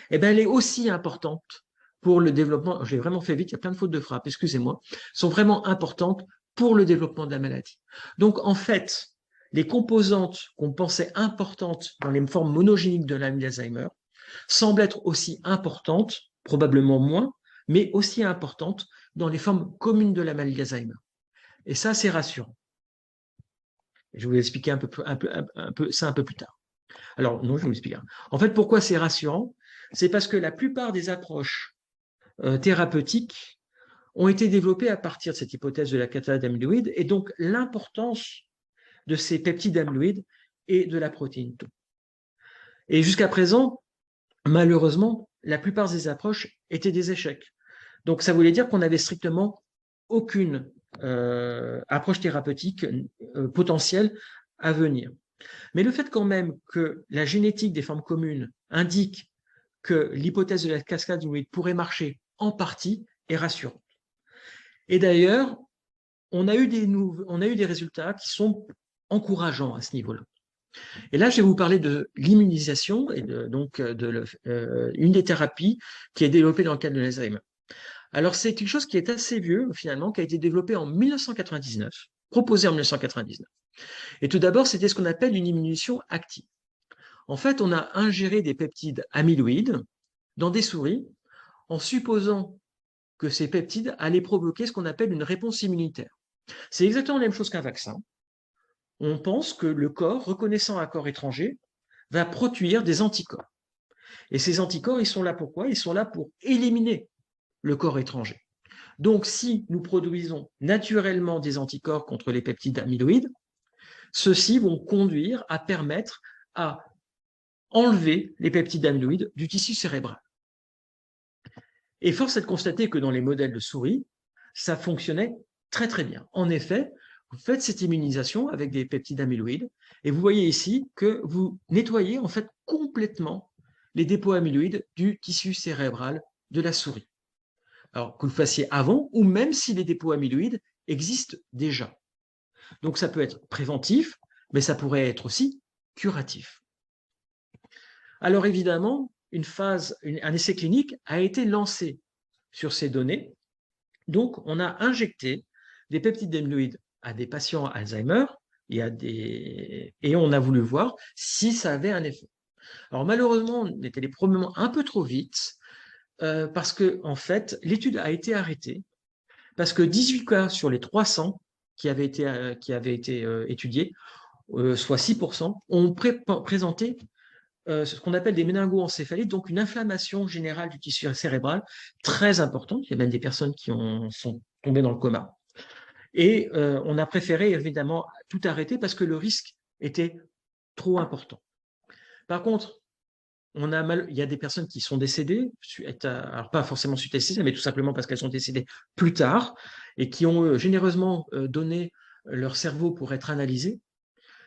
Eh bien, elle est aussi importante pour le développement, j'ai vraiment fait vite, il y a plein de fautes de frappe, excusez-moi, sont vraiment importantes pour le développement de la maladie. Donc, en fait, les composantes qu'on pensait importantes dans les formes monogéniques de la d'Alzheimer semblent être aussi importantes, probablement moins, mais aussi importantes dans les formes communes de la maladie d'Alzheimer. Et ça, c'est rassurant. Je vais vous expliquer ça un peu plus tard. Alors, non, je vais vous expliquer. En fait, pourquoi c'est rassurant? C'est parce que la plupart des approches thérapeutiques ont été développées à partir de cette hypothèse de la catalase d'amyloïdes et donc l'importance de ces peptides amyloïdes et de la protéine Tau. Et jusqu'à présent, malheureusement, la plupart des approches étaient des échecs. Donc, ça voulait dire qu'on n'avait strictement aucune approche thérapeutique potentielle à venir. Mais le fait quand même que la génétique des formes communes indique que l'hypothèse de la cascade d'amyloïdes pourrait marcher en partie est rassurante. Et d'ailleurs, on a eu des résultats qui sont encourageants à ce niveau-là. Et là, je vais vous parler de l'immunisation et une des thérapies qui est développée dans le cadre de l'Alzheimer. Alors, c'est quelque chose qui est assez vieux, finalement, qui a été développé en 1999, proposé en 1999. Et tout d'abord, c'était ce qu'on appelle une immunisation active. En fait, on a ingéré des peptides amyloïdes dans des souris en supposant que ces peptides allaient provoquer ce qu'on appelle une réponse immunitaire. C'est exactement la même chose qu'un vaccin. On pense que le corps, reconnaissant un corps étranger, va produire des anticorps. Et ces anticorps, ils sont là pour quoi? Ils sont là pour éliminer le corps étranger. Donc, si nous produisons naturellement des anticorps contre les peptides amyloïdes, ceux-ci vont conduire à permettre à enlever les peptides amyloïdes du tissu cérébral. Et force est de constater que dans les modèles de souris, ça fonctionnait très très bien. En effet, vous faites cette immunisation avec des peptides amyloïdes et vous voyez ici que vous nettoyez en fait complètement les dépôts amyloïdes du tissu cérébral de la souris. Alors que vous le fassiez avant ou même si les dépôts amyloïdes existent déjà. Donc ça peut être préventif, mais ça pourrait être aussi curatif. Alors évidemment, un essai clinique a été lancé sur ces données. Donc, on a injecté des peptides amyloïdes à des patients Alzheimer et on a voulu voir si ça avait un effet. Alors malheureusement, on était probablement un peu trop vite parce que en fait, l'étude a été arrêtée parce que 18 cas sur les 300 qui avaient été étudiés, soit 6%, ont présenté ce qu'on appelle des méningoencéphalites, donc une inflammation générale du tissu cérébral très importante. Il y a même des personnes qui sont tombées dans le coma. Et on a préféré évidemment tout arrêter parce que le risque était trop important. Par contre, il y a des personnes qui sont décédées, alors pas forcément suite à césar, mais tout simplement parce qu'elles sont décédées plus tard et qui ont généreusement donné leur cerveau pour être analysé.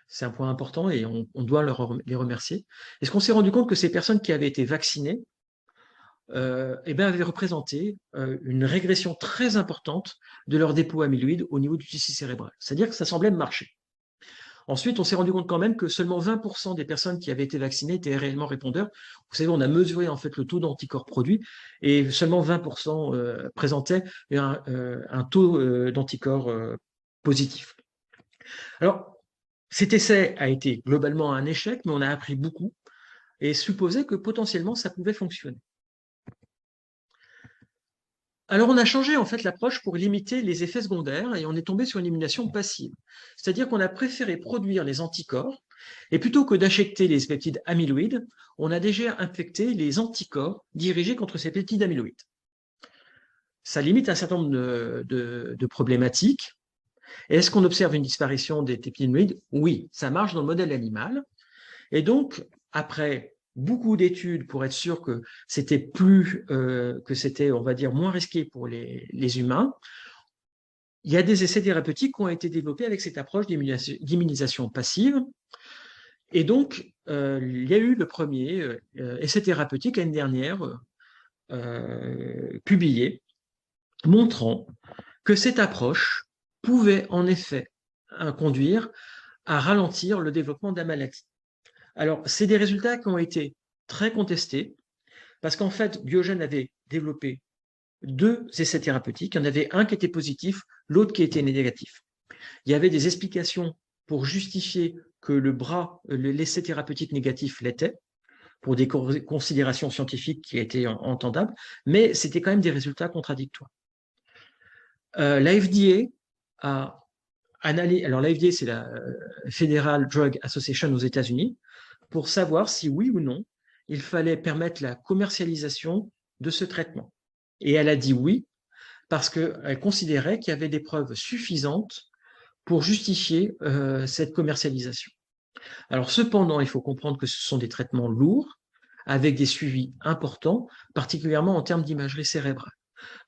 C'est un point important et on doit les remercier. Est-ce qu'on s'est rendu compte que ces personnes qui avaient été vaccinées avaient représenté une régression très importante de leur dépôt amyloïde au niveau du tissu cérébral. C'est-à-dire que ça semblait marcher. Ensuite, on s'est rendu compte quand même que seulement 20% des personnes qui avaient été vaccinées étaient réellement répondeurs. Vous savez, on a mesuré en fait le taux d'anticorps produit et seulement 20% présentaient un taux d'anticorps positif. Alors, cet essai a été globalement un échec, mais on a appris beaucoup et supposé que potentiellement ça pouvait fonctionner. Alors, on a changé en fait l'approche pour limiter les effets secondaires et on est tombé sur une immunisation passive. C'est-à-dire qu'on a préféré produire les anticorps et plutôt que d'injecter les peptides amyloïdes, on a déjà infecté les anticorps dirigés contre ces peptides amyloïdes. Ça limite un certain nombre de problématiques. Est-ce qu'on observe une disparition des peptides amyloïdes? Oui, ça marche dans le modèle animal. Et donc, après beaucoup d'études pour être sûr que c'était on va dire, moins risqué pour les humains, il y a des essais thérapeutiques qui ont été développés avec cette approche d'immunisation passive. Et donc, il y a eu le premier essai thérapeutique l'année dernière publié, montrant que cette approche pouvait en effet conduire à ralentir le développement de la maladie. Alors, c'est des résultats qui ont été très contestés parce qu'en fait, Diogène avait développé deux essais thérapeutiques. Il y en avait un qui était positif, l'autre qui était négatif. Il y avait des explications pour justifier que l'essai thérapeutique négatif l'était, pour des considérations scientifiques qui étaient entendables, mais c'était quand même des résultats contradictoires. La FDA a analysé, alors la FDA c'est la Federal Drug Association aux États-Unis, pour savoir si oui ou non il fallait permettre la commercialisation de ce traitement. Et elle a dit oui, parce qu'elle considérait qu'il y avait des preuves suffisantes pour justifier cette commercialisation. Alors cependant, il faut comprendre que ce sont des traitements lourds, avec des suivis importants, particulièrement en termes d'imagerie cérébrale.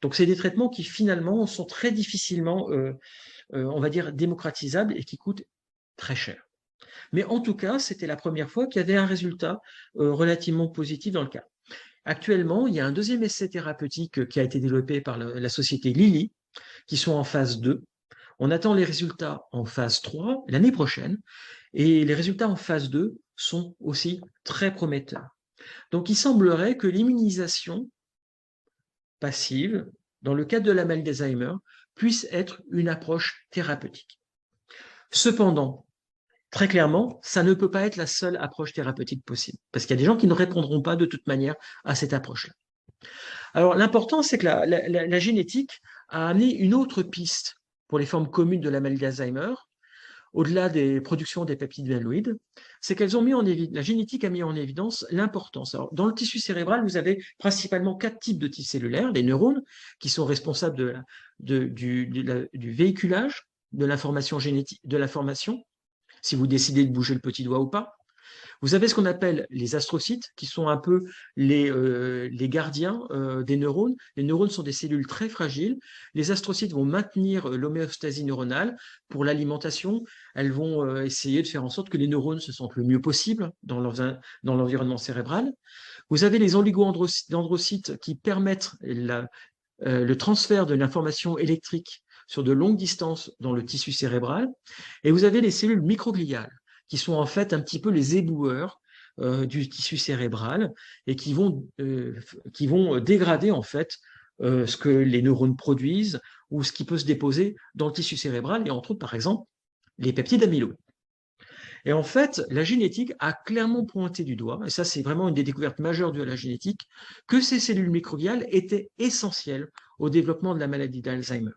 Donc c'est des traitements qui finalement sont très difficilement, on va dire, démocratisables et qui coûtent très cher. Mais en tout cas, c'était la première fois qu'il y avait un résultat relativement positif dans le cas. Actuellement, il y a un deuxième essai thérapeutique qui a été développé par la société Lilly, qui sont en phase 2. On attend les résultats en phase 3 l'année prochaine, et les résultats en phase 2 sont aussi très prometteurs. Donc il semblerait que l'immunisation passive, dans le cadre de la maladie d'Alzheimer, puisse être une approche thérapeutique. Cependant, très clairement, ça ne peut pas être la seule approche thérapeutique possible, parce qu'il y a des gens qui ne répondront pas de toute manière à cette approche-là. Alors l'important, c'est que la génétique a amené une autre piste pour les formes communes de la maladie d'Alzheimer, au-delà des productions des peptides amyloïdes, c'est qu'elles ont mis en évidence, la génétique a mis en évidence l'importance. Alors, dans le tissu cérébral, vous avez principalement 4 types de tissus cellulaires, les neurones, qui sont responsables du véhiculage de l'information génétique, de l'information, si vous décidez de bouger le petit doigt ou pas. Vous avez ce qu'on appelle les astrocytes, qui sont un peu les gardiens des neurones. Les neurones sont des cellules très fragiles. Les astrocytes vont maintenir l'homéostasie neuronale pour l'alimentation. Elles vont essayer de faire en sorte que les neurones se sentent le mieux possible dans l'environnement cérébral. Vous avez les oligodendrocytes qui permettent le transfert de l'information électrique sur de longues distances dans le tissu cérébral. Et vous avez les cellules microgliales, qui sont en fait un petit peu les éboueurs du tissu cérébral et qui vont dégrader en fait ce que les neurones produisent ou ce qui peut se déposer dans le tissu cérébral, et entre autres, par exemple, les peptides amyloïdes. Et en fait, la génétique a clairement pointé du doigt, et ça c'est vraiment une des découvertes majeures de la génétique, que ces cellules microgliales étaient essentielles au développement de la maladie d'Alzheimer.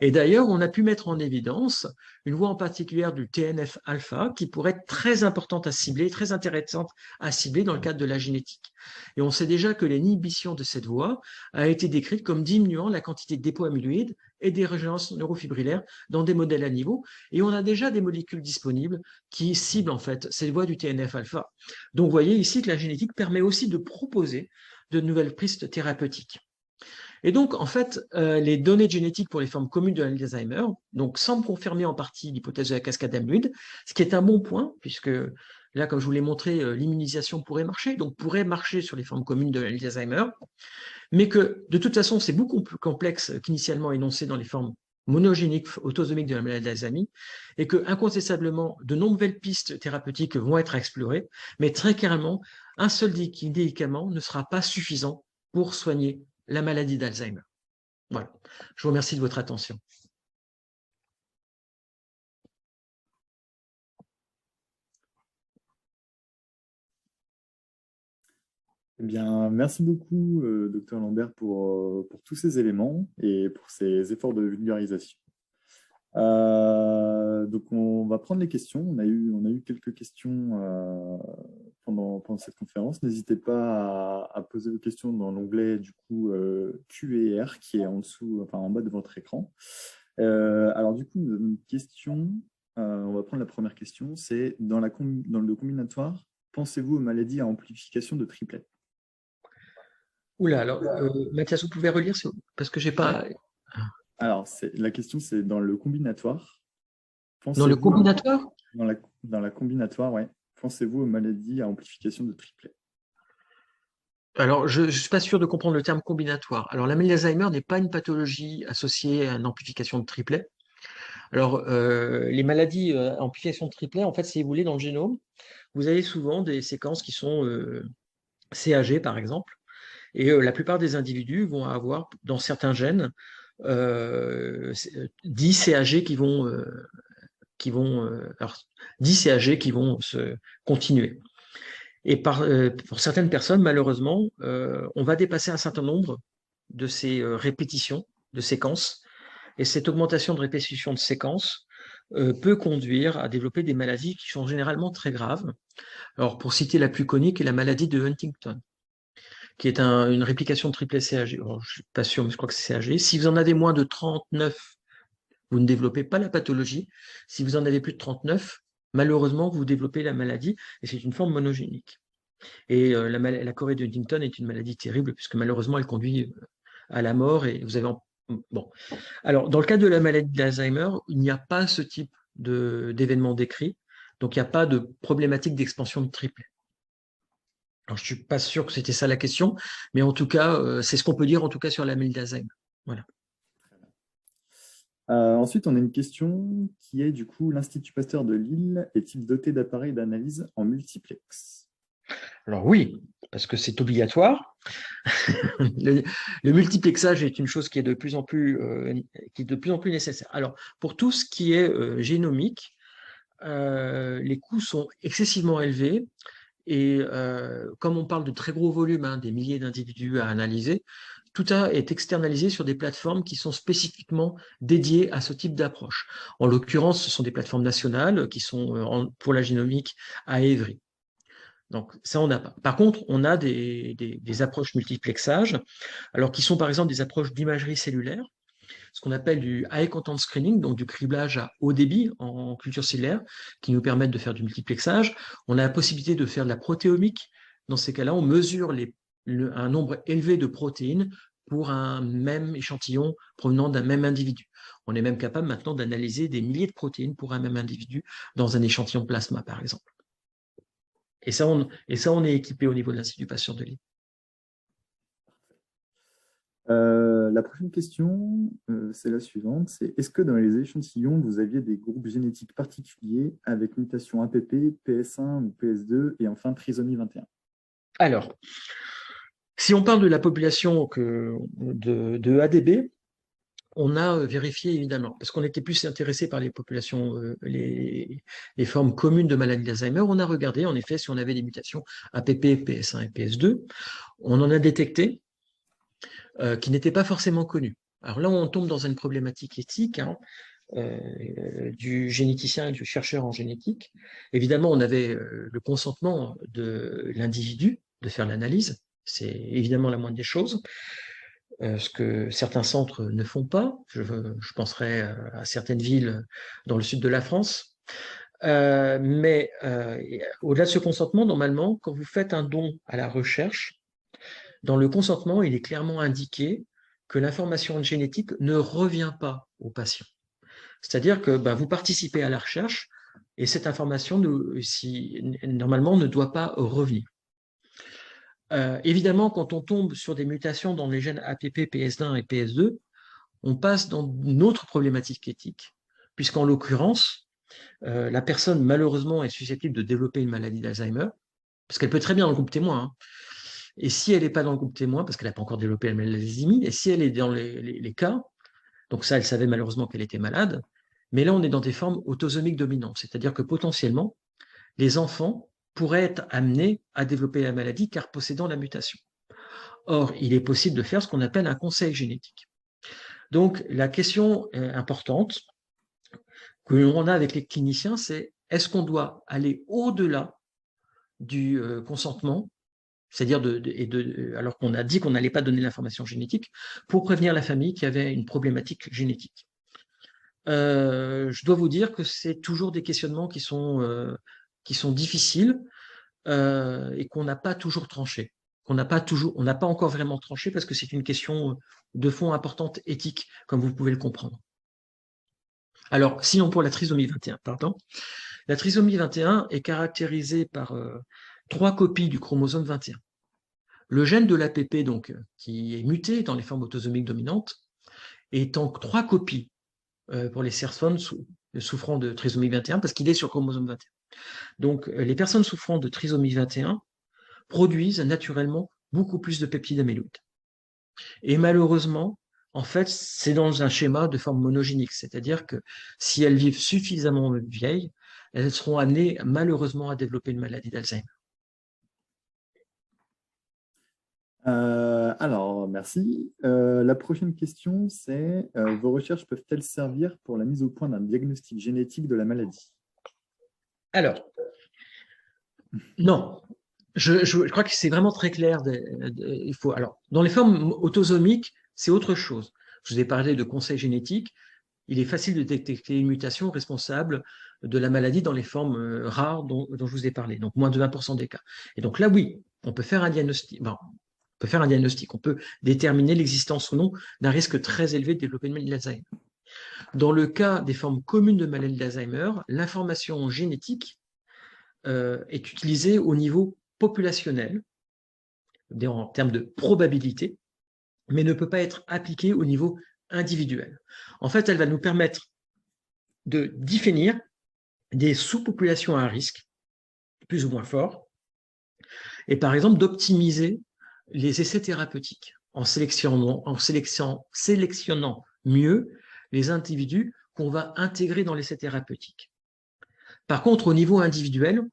Et d'ailleurs, on a pu mettre en évidence une voie en particulier du TNF-alpha qui pourrait être très importante à cibler, très intéressante à cibler dans le cadre de la génétique. Et on sait déjà que l'inhibition de cette voie a été décrite comme diminuant la quantité de dépôts amyloïdes et des régénérations neurofibrillaires dans des modèles animaux. Et on a déjà des molécules disponibles qui ciblent en fait cette voie du TNF-alpha. Donc vous voyez ici que la génétique permet aussi de proposer de nouvelles pistes thérapeutiques. Et donc, en fait, les données génétiques pour les formes communes de l'Alzheimer donc, semblent confirmer en partie l'hypothèse de la cascade amyloïde, ce qui est un bon point, puisque là, comme je vous l'ai montré, l'immunisation pourrait marcher, donc pourrait marcher sur les formes communes de l'Alzheimer, mais que, de toute façon, c'est beaucoup plus complexe qu'initialement énoncé dans les formes monogéniques autosomiques de la maladie d'Alzheimer, et que, incontestablement, de nouvelles pistes thérapeutiques vont être explorées, mais très clairement, un seul médicament ne sera pas suffisant pour soigner la maladie d'Alzheimer. Voilà. Je vous remercie de votre attention. Eh bien, merci beaucoup, docteur Lambert, pour tous ces éléments et pour ces efforts de vulgarisation. Donc, on va prendre les questions. On a eu quelques questions pendant cette conférence. N'hésitez pas à poser vos questions dans l'onglet du coup Q&R qui est en dessous, enfin en bas de votre écran. Alors du coup, nous avons une question. On va prendre la première question. C'est dans le combinatoire, pensez-vous aux maladies à amplification de triplet? Oula, alors, Mathias, vous pouvez relire parce que j'ai pas. Alors, la question, c'est dans le combinatoire. Dans le Pensez-vous combinatoire? dans la combinatoire, ouais. Pensez-vous aux maladies à amplification de triplet? Alors, je ne suis pas sûr de comprendre le terme combinatoire. Alors, la maladie d'Alzheimer n'est pas une pathologie associée à une amplification de triplet. Alors, les maladies à amplification de triplet, en fait, si vous voulez, dans le génome, vous avez souvent des séquences qui sont CAG, par exemple, et la plupart des individus vont avoir, dans certains gènes, 10 CAG alors, 10 CAG qui vont se continuer. Et pour certaines personnes, malheureusement, on va dépasser un certain nombre de ces répétitions de séquences. Et cette augmentation de répétition de séquences peut conduire à développer des maladies qui sont généralement très graves. Alors, pour citer la plus connue, qui est la maladie de Huntington, qui est une réplication de triplet CAG. Alors, je ne suis pas sûr, mais je crois que c'est CAG. Si vous en avez moins de 39, vous ne développez pas la pathologie. Si vous en avez plus de 39, malheureusement, vous développez la maladie, et c'est une forme monogénique. Et la chorée de Huntington est une maladie terrible, puisque malheureusement, elle conduit à la mort, et vous avez... Bon. Alors, dans le cas de la maladie d'Alzheimer, il n'y a pas ce type d'événement décrit, donc il n'y a pas de problématique d'expansion de triplet. Alors, je ne suis pas sûr que c'était ça la question, mais en tout cas, c'est ce qu'on peut dire en tout cas sur la maladie d'Alzheimer. Voilà. Ensuite, on a une question qui est du coup, l'Institut Pasteur de Lille est-il doté d'appareils d'analyse en multiplex? Alors oui, parce que c'est obligatoire. Le multiplexage est une chose qui est de plus en plus, nécessaire. Alors, pour tout ce qui est génomique, les coûts sont excessivement élevés. Et comme on parle de très gros volumes, hein, des milliers d'individus à analyser, tout ça est externalisé sur des plateformes qui sont spécifiquement dédiées à ce type d'approche. En l'occurrence, ce sont des plateformes nationales qui sont pour la génomique à Évry. Donc ça, on n'a pas. Par contre, on a des approches multiplexage, alors qui sont par exemple des approches d'imagerie cellulaire, ce qu'on appelle du high content screening, donc du criblage à haut débit en culture cellulaire, qui nous permettent de faire du multiplexage. On a la possibilité de faire de la protéomique. Dans ces cas-là, on mesure un nombre élevé de protéines pour un même échantillon provenant d'un même individu. On est même capable maintenant d'analyser des milliers de protéines pour un même individu dans un échantillon plasma, par exemple. Et ça, on est équipé au niveau de l'Institut Pasteur de Lille. La prochaine question, c'est la suivante. C'est est-ce que dans les échantillons, vous aviez des groupes génétiques particuliers avec mutation APP, PS1 ou PS2 et enfin trisomie 21? Alors, si on parle de la population de ADB, on a vérifié évidemment, parce qu'on était plus intéressé par les populations, les formes communes de maladie d'Alzheimer, on a regardé en effet si on avait des mutations APP, PS1 et PS2. On en a détecté qui n'étaient pas forcément connues. Alors là, on tombe dans une problématique éthique, hein, du généticien et du chercheur en génétique. Évidemment, on avait le consentement de l'individu de faire l'analyse, c'est évidemment la moindre des choses, ce que certains centres ne font pas. Je penserai à certaines villes dans le sud de la France. Mais au-delà de ce consentement, normalement, quand vous faites un don à la recherche, dans le consentement, il est clairement indiqué que l'information génétique ne revient pas au patient. C'est-à-dire que vous participez à la recherche et cette information, normalement, ne doit pas revenir. Évidemment, quand on tombe sur des mutations dans les gènes APP, PS1 et PS2, on passe dans une autre problématique éthique, puisqu'en l'occurrence, la personne, malheureusement, est susceptible de développer une maladie d'Alzheimer, parce qu'elle peut très bien dans le groupe témoin, hein. Et si elle n'est pas dans le groupe témoin, parce qu'elle n'a pas encore développé la maladie d'Alzheimer, et si elle est dans les cas, donc ça, elle savait malheureusement qu'elle était malade, mais là, on est dans des formes autosomiques dominantes, c'est-à-dire que potentiellement, les enfants pourraient être amenés à développer la maladie car possédant la mutation. Or, il est possible de faire ce qu'on appelle un conseil génétique. Donc, la question importante que l'on a avec les cliniciens, c'est est-ce qu'on doit aller au-delà du consentement, c'est-à-dire alors qu'on a dit qu'on n'allait pas donner l'information génétique, pour prévenir la famille qui avait une problématique génétique. Je dois vous dire que c'est toujours des questionnements qui sont difficiles et qu'on n'a pas toujours tranché. On n'a pas encore vraiment tranché parce que c'est une question de fond importante éthique, comme vous pouvez le comprendre. Alors, sinon pour la trisomie 21, pardon. La trisomie 21 est caractérisée par 3 copies du chromosome 21. Le gène de l'APP, donc, qui est muté dans les formes autosomiques dominantes, est en 3 copies pour les personnes souffrant de trisomie 21, parce qu'il est sur chromosome 21. Donc, les personnes souffrant de trisomie 21 produisent naturellement beaucoup plus de peptides amyloïdes. Et malheureusement, en fait, c'est dans un schéma de forme monogénique, c'est-à-dire que si elles vivent suffisamment vieilles, elles seront amenées malheureusement à développer une maladie d'Alzheimer. Alors, merci. La prochaine question, c'est vos recherches peuvent-elles servir pour la mise au point d'un diagnostic génétique de la maladie? Alors, non. Je crois que c'est vraiment très clair. Alors, dans les formes autosomiques, c'est autre chose. Je vous ai parlé de conseil génétique. Il est facile de détecter une mutation responsable de la maladie dans les formes rares dont je vous ai parlé, donc moins de 20% des cas. Et donc là, oui, on peut faire un diagnostic. Bon, on peut faire un diagnostic, on peut déterminer l'existence ou non d'un risque très élevé de développer une maladie d'Alzheimer. Dans le cas des formes communes de maladie d'Alzheimer, l'information génétique est utilisée au niveau populationnel, en termes de probabilité, mais ne peut pas être appliquée au niveau individuel. En fait, elle va nous permettre de définir des sous-populations à risque, plus ou moins forts, et par exemple d'optimiser les essais thérapeutiques en sélectionnant mieux les individus qu'on va intégrer dans l'essai thérapeutique. Par contre, au niveau individuel,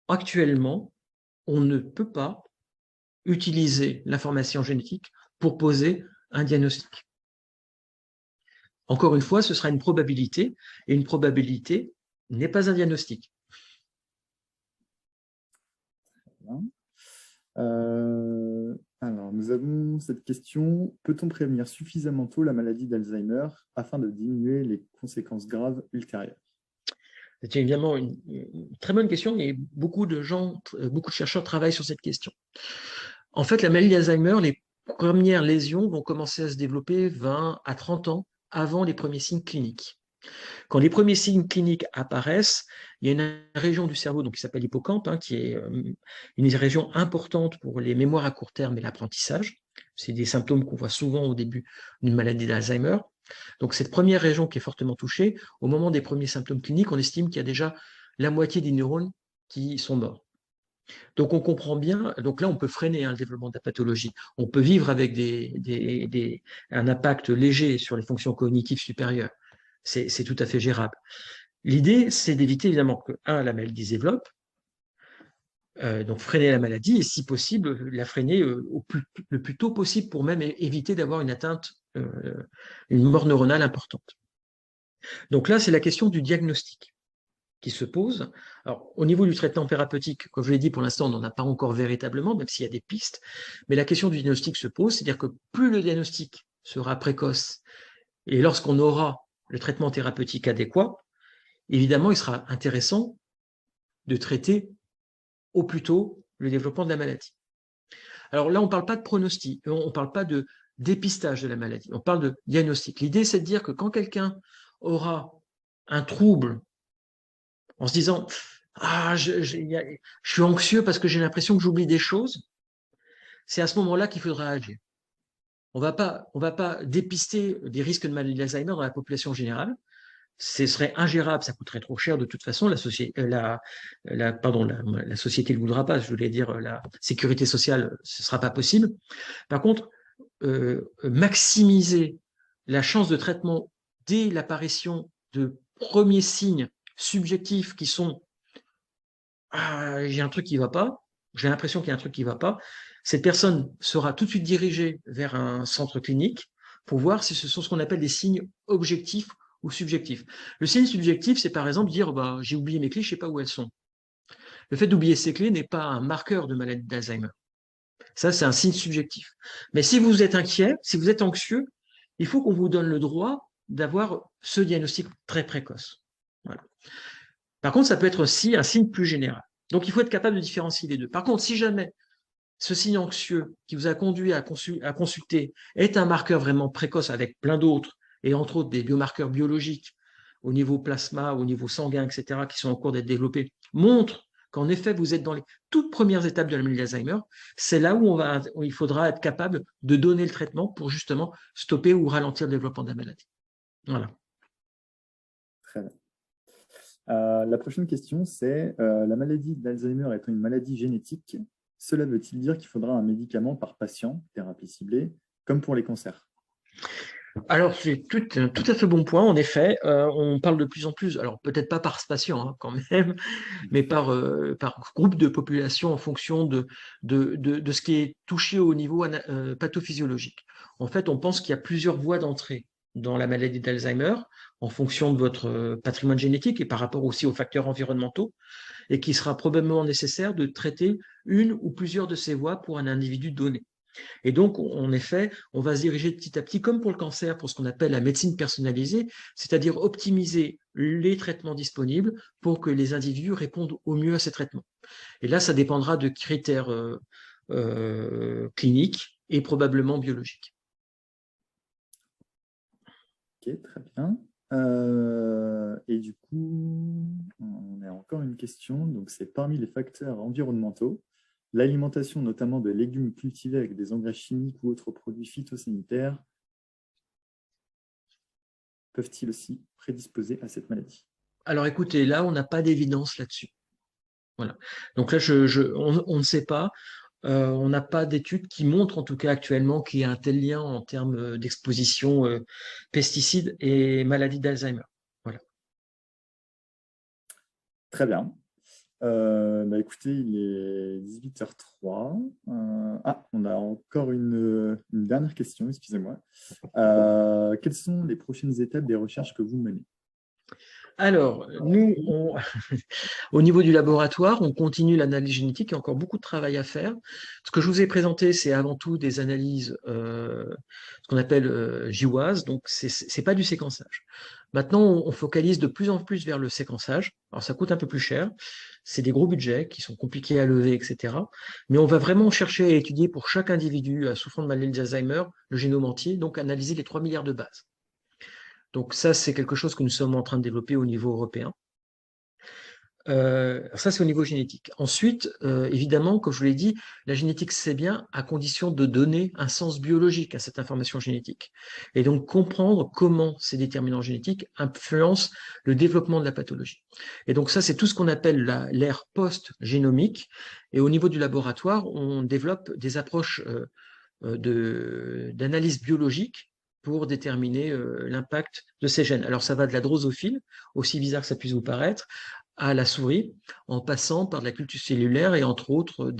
actuellement, on ne peut pas utiliser l'information génétique pour poser un diagnostic. Encore une fois, ce sera une probabilité, et une probabilité n'est pas un diagnostic. Alors, nous avons cette question. Peut-on prévenir suffisamment tôt la maladie d'Alzheimer afin de diminuer les conséquences graves ultérieures? C'est évidemment une très bonne question et beaucoup de chercheurs travaillent sur cette question. En fait, la maladie d'Alzheimer, les premières lésions vont commencer à se développer 20 à 30 ans avant les premiers signes cliniques. Quand les premiers signes cliniques apparaissent, il y a une région du cerveau qui s'appelle l'hippocampe, qui est une région importante pour les mémoires à court terme et l'apprentissage. C'est des symptômes qu'on voit souvent au début d'une maladie d'Alzheimer. Donc cette première région qui est fortement touchée, au moment des premiers symptômes cliniques, on estime qu'il y a déjà la moitié des neurones qui sont morts. Donc on comprend bien, donc là on peut freiner le développement de la pathologie. On peut vivre avec un impact léger sur les fonctions cognitives supérieures. C'est tout à fait gérable. L'idée, c'est d'éviter évidemment que, la maladie se développe, donc freiner la maladie et si possible, la freiner le plus tôt possible pour même éviter d'avoir une atteinte, une mort neuronale importante. Donc là, c'est la question du diagnostic qui se pose. Alors, au niveau du traitement thérapeutique, comme je l'ai dit, pour l'instant, on n'en a pas encore véritablement, même s'il y a des pistes, mais la question du diagnostic se pose, c'est-à-dire que plus le diagnostic sera précoce et lorsqu'on aura le traitement thérapeutique adéquat, évidemment, il sera intéressant de traiter au plus tôt le développement de la maladie. Alors là, on ne parle pas de pronostic, on ne parle pas de dépistage de la maladie, on parle de diagnostic. L'idée, c'est de dire que quand quelqu'un aura un trouble en se disant « je suis anxieux parce que j'ai l'impression que j'oublie des choses », c'est à ce moment-là qu'il faudra agir. On va pas dépister des risques de maladie d'Alzheimer dans la population générale. Ce serait ingérable, ça coûterait trop cher de toute façon. La société ne voudra pas, je voulais dire la sécurité sociale, ce ne sera pas possible. Par contre, maximiser la chance de traitement dès l'apparition de premiers signes subjectifs qui sont j'ai un truc qui ne va pas, j'ai l'impression qu'il y a un truc qui ne va pas, cette personne sera tout de suite dirigée vers un centre clinique pour voir si ce sont ce qu'on appelle des signes objectifs ou subjectifs. Le signe subjectif, c'est par exemple dire j'ai oublié mes clés, je ne sais pas où elles sont. Le fait d'oublier ses clés n'est pas un marqueur de maladie d'Alzheimer. Ça, c'est un signe subjectif. Mais si vous êtes inquiet, si vous êtes anxieux, il faut qu'on vous donne le droit d'avoir ce diagnostic très précoce. Voilà. Par contre, ça peut être aussi un signe plus général. Donc, il faut être capable de différencier les deux. Par contre, si jamais ce signe anxieux qui vous a conduit à consulter est un marqueur vraiment précoce avec plein d'autres, et entre autres des biomarqueurs biologiques au niveau plasma, au niveau sanguin, etc., qui sont en cours d'être développés, montrent qu'en effet, vous êtes dans les toutes premières étapes de la maladie d'Alzheimer, c'est là où il faudra être capable de donner le traitement pour justement stopper ou ralentir le développement de la maladie. Voilà. Très bien. La prochaine question, c'est la maladie d'Alzheimer étant une maladie génétique, cela veut-il dire qu'il faudra un médicament par patient, thérapie ciblée, comme pour les cancers? Alors, c'est tout à fait bon point. En effet, on parle de plus en plus, alors peut-être pas par patient hein, quand même, mais par groupe de population en fonction de ce qui est touché au niveau pathophysiologique. En fait, on pense qu'il y a plusieurs voies d'entrée dans la maladie d'Alzheimer en fonction de votre patrimoine génétique et par rapport aussi aux facteurs environnementaux, et qu'il sera probablement nécessaire de traiter une ou plusieurs de ces voies pour un individu donné. Et donc, en effet, on va se diriger petit à petit, comme pour le cancer, pour ce qu'on appelle la médecine personnalisée, c'est-à-dire optimiser les traitements disponibles pour que les individus répondent au mieux à ces traitements. Et là, ça dépendra de critères cliniques et probablement biologiques. Ok, très bien. Et du coup, on a encore une question. Donc, c'est parmi les facteurs environnementaux, l'alimentation notamment de légumes cultivés avec des engrais chimiques ou autres produits phytosanitaires peuvent-ils aussi prédisposer à cette maladie? Alors écoutez, là, on n'a pas d'évidence là-dessus. Voilà. Donc là, on ne sait pas. On n'a pas d'études qui montrent, en tout cas actuellement, qu'il y a un tel lien en termes d'exposition pesticides et maladie d'Alzheimer. Voilà. Très bien. Bah écoutez, il est 18h03. On a encore une dernière question, excusez-moi. Quelles sont les prochaines étapes des recherches que vous menez? Alors, nous, au niveau du laboratoire, on continue l'analyse génétique. Il y a encore beaucoup de travail à faire. Ce que je vous ai présenté, c'est avant tout des analyses, ce qu'on appelle GWAS, donc c'est pas du séquençage. Maintenant, on focalise de plus en plus vers le séquençage. Alors, ça coûte un peu plus cher. C'est des gros budgets qui sont compliqués à lever, etc. Mais on va vraiment chercher à étudier pour chaque individu souffrant de maladie d'Alzheimer le génome entier, donc analyser les 3 milliards de bases. Donc ça, c'est quelque chose que nous sommes en train de développer au niveau européen. Ça, c'est au niveau génétique. Ensuite, évidemment, comme je vous l'ai dit, la génétique, c'est bien à condition de donner un sens biologique à cette information génétique. Et donc, comprendre comment ces déterminants génétiques influencent le développement de la pathologie. Et donc, ça, c'est tout ce qu'on appelle l'ère post-génomique. Et au niveau du laboratoire, on développe des approches d'analyse biologique pour déterminer l'impact de ces gènes. Alors, ça va de la drosophile, aussi bizarre que ça puisse vous paraître, à la souris, en passant par de la culture cellulaire et entre autres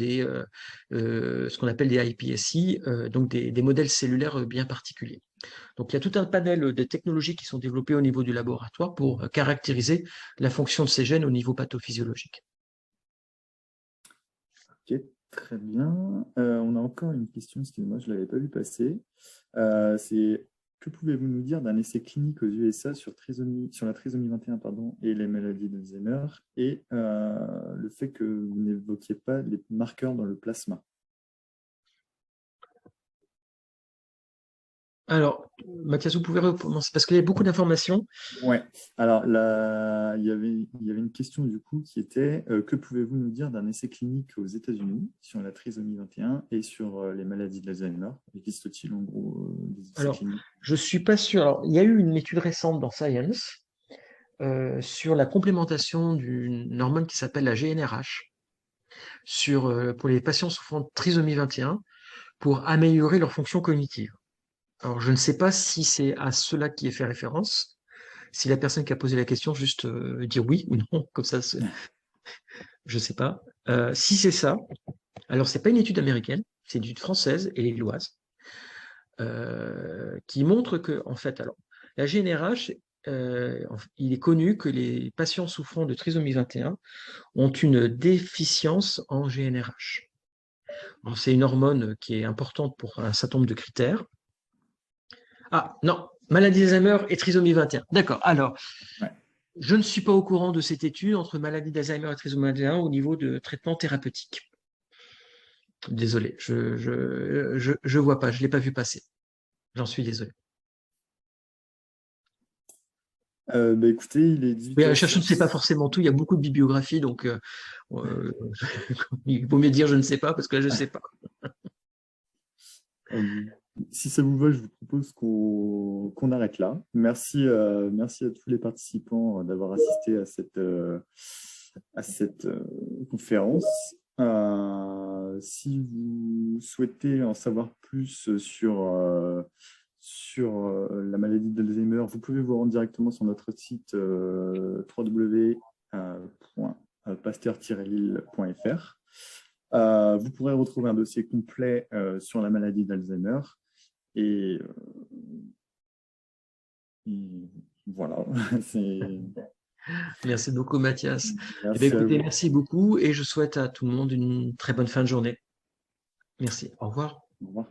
ce qu'on appelle des iPSC, donc des modèles cellulaires bien particuliers. Donc il y a tout un panel de technologies qui sont développées au niveau du laboratoire pour caractériser la fonction de ces gènes au niveau pathophysiologique. Ok, très bien. On a encore une question, excusez-moi, je ne l'avais pas vu passer. C'est que pouvez-vous nous dire d'un essai clinique aux USA sur la trisomie 21 pardon, et les maladies d'Alzheimer et le fait que vous n'évoquiez pas les marqueurs dans le plasma? Alors, Mathias, vous pouvez recommencer parce qu'il y a beaucoup d'informations. Ouais. Alors, là, il y avait une question du coup qui était que pouvez-vous nous dire d'un essai clinique aux États-Unis sur la trisomie 21 et sur les maladies d'Alzheimer? Existe-t-il en gros des essais Alors, cliniques? je suis pas sûr. Alors, il y a eu une étude récente dans Science sur la complémentation d'une hormone qui s'appelle la GnRH pour les patients souffrant de trisomie 21 pour améliorer leur fonction cognitive. Alors, je ne sais pas si c'est à cela qui est fait référence, si la personne qui a posé la question juste dire oui ou non, comme ça, je ne sais pas. Si c'est ça, alors c'est pas une étude américaine, c'est une étude française et lilloise, qui montre que, en fait, alors, la GnRH, il est connu que les patients souffrant de trisomie 21 ont une déficience en GnRH. C'est une hormone qui est importante pour un certain nombre de critères. Ah, non, maladie d'Alzheimer et trisomie 21. D'accord. Alors, Ouais. je ne suis pas au courant de cette étude entre maladie d'Alzheimer et trisomie 21 au niveau de traitement thérapeutique. Désolé, je vois pas, je l'ai pas vu passer. J'en suis désolé. Écoutez, il est Oui, un chercheur ne sait pas 18h06. forcément tout. Il y a beaucoup de bibliographie, donc euh, il vaut mieux dire je ne sais pas parce que là, je ne sais pas. Euh, Si ça vous va, je vous propose qu'on arrête là. Merci à tous les participants d'avoir assisté à cette conférence. Si vous souhaitez en savoir plus sur la maladie d'Alzheimer, vous pouvez vous rendre directement sur notre site www.pasteur-lille.fr. Vous pourrez retrouver un dossier complet sur la maladie d'Alzheimer. Et, et voilà, c'est... Merci beaucoup, Mathias. Eh bien, Merci à écoutez, vous. merci beaucoup et je souhaite à tout le monde une très bonne fin de journée. Merci. Au revoir. Au revoir.